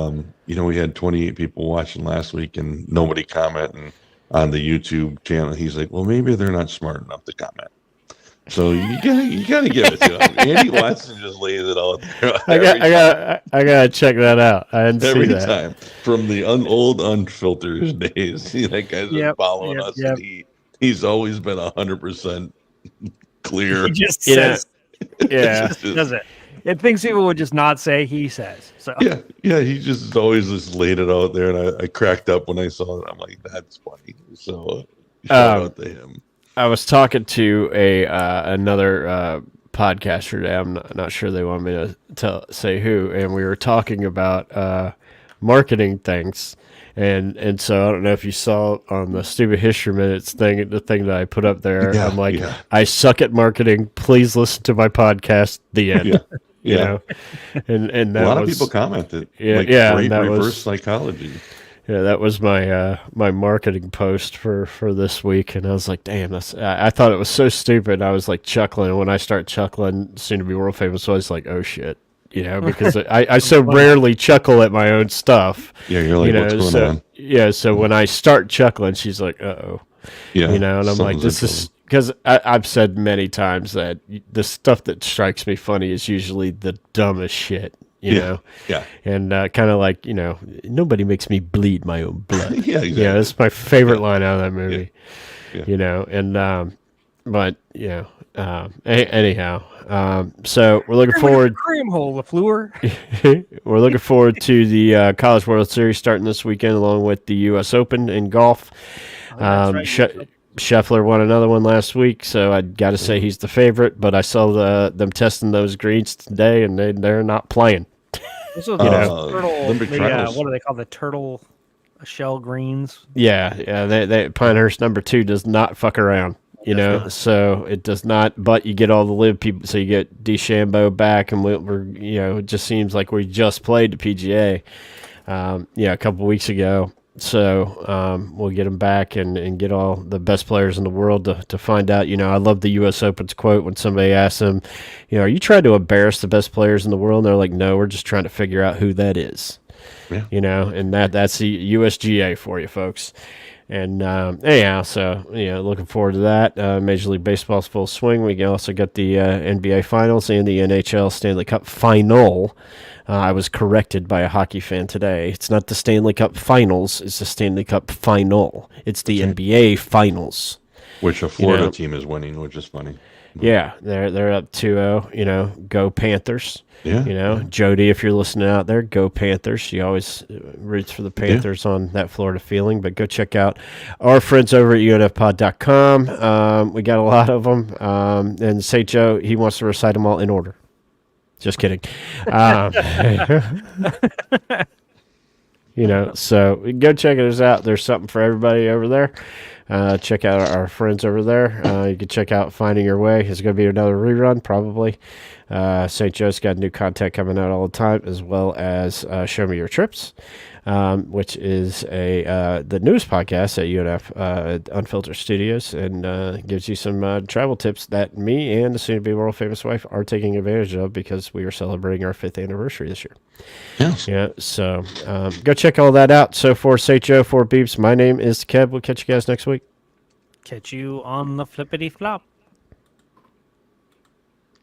we had 28 people watching last week and nobody commenting on the YouTube channel. He's like, well, maybe they're not smart enough to comment. So you gotta give it to him. Andy Watson just lays it all there. I gotta check that out. I didn't Every see that. time from the old Unfiltered days. See, that guy's been following us, and he's always been 100% clear. He just says, yeah, just does it. It thinks people would just not say. He says so. Yeah. He just always just laid it out there, and I cracked up when I saw it. I'm like, that's funny. So shout out to him. I was talking to another podcaster today. I'm not sure they want me to say who, and we were talking about marketing things. And so I don't know if you saw on the Stupid History Minutes thing, the thing that I put up there. Yeah, I'm like, I suck at marketing. Please listen to my podcast. The end. You know? And that a lot of people commented. Great that reverse psychology. Yeah, that was my my marketing post for this week, and I was like, "Damn, I thought it was so stupid." I was like chuckling, and when I start chuckling, soon to be world famous, so I was like, "Oh shit," because I so rarely chuckle at my own stuff. Yeah, you're like, what's going on? Yeah, so when I start chuckling, she's like, "Uh-oh," and I'm like, "This is." Because I've said many times that the stuff that strikes me funny is usually the dumbest shit. You know? Yeah. And kind of like, nobody makes me bleed my own blood. Yeah, exactly. Yeah, that's my favorite line out of that movie. Yeah. And, but, anyhow, so we're looking forward. Cream hole, LaFleur. We're looking forward to the College World Series starting this weekend, along with the U.S. Open in golf. Scheffler won another one last week, so I got to say he's the favorite. But I saw them testing those greens today, and they're not playing. This is turtle. What do they call the turtle shell greens? Yeah. They Pinehurst #2 does not fuck around. So it does not. But you get all the live people. So you get DeChambeau back, and we're it just seems like we just played the PGA. A couple weeks ago. So we'll get them back and get all the best players in the world to find out. I love the U.S. Open's quote when somebody asks them, are you trying to embarrass the best players in the world? And they're like, no, we're just trying to figure out who that is. Yeah. And that's the USGA for you, folks. And anyhow, so looking forward to that. Major League Baseball's full swing. We also got the NBA Finals and the NHL Stanley Cup Final. I was corrected by a hockey fan today. It's not the Stanley Cup Finals. It's the Stanley Cup Final. It's the NBA Finals. Which a Florida team is winning, which is funny. Yeah, they're up 2-0. Go Panthers. Yeah. Jody, if you're listening out there, go Panthers. She always roots for the Panthers on that Florida feeling. But go check out our friends over at unfpod.com. We got a lot of them. And St. Joe, he wants to recite them all in order. Just kidding. So go check us out. There's something for everybody over there. Check out our friends over there. You can check out Finding Your Way. It's going to be another rerun, probably. St. Joe's got new content coming out all the time, as well as Show Me Your Trips, which is the newest podcast at UNF Unfiltered Studios, and gives you some travel tips that me and the soon-to-be world-famous wife are taking advantage of because we are celebrating our 5th anniversary this year. Yes. Yeah, so go check all that out. So for St. Joe, for Beeps, my name is Kev. We'll catch you guys next week. Catch you on the flippity flop.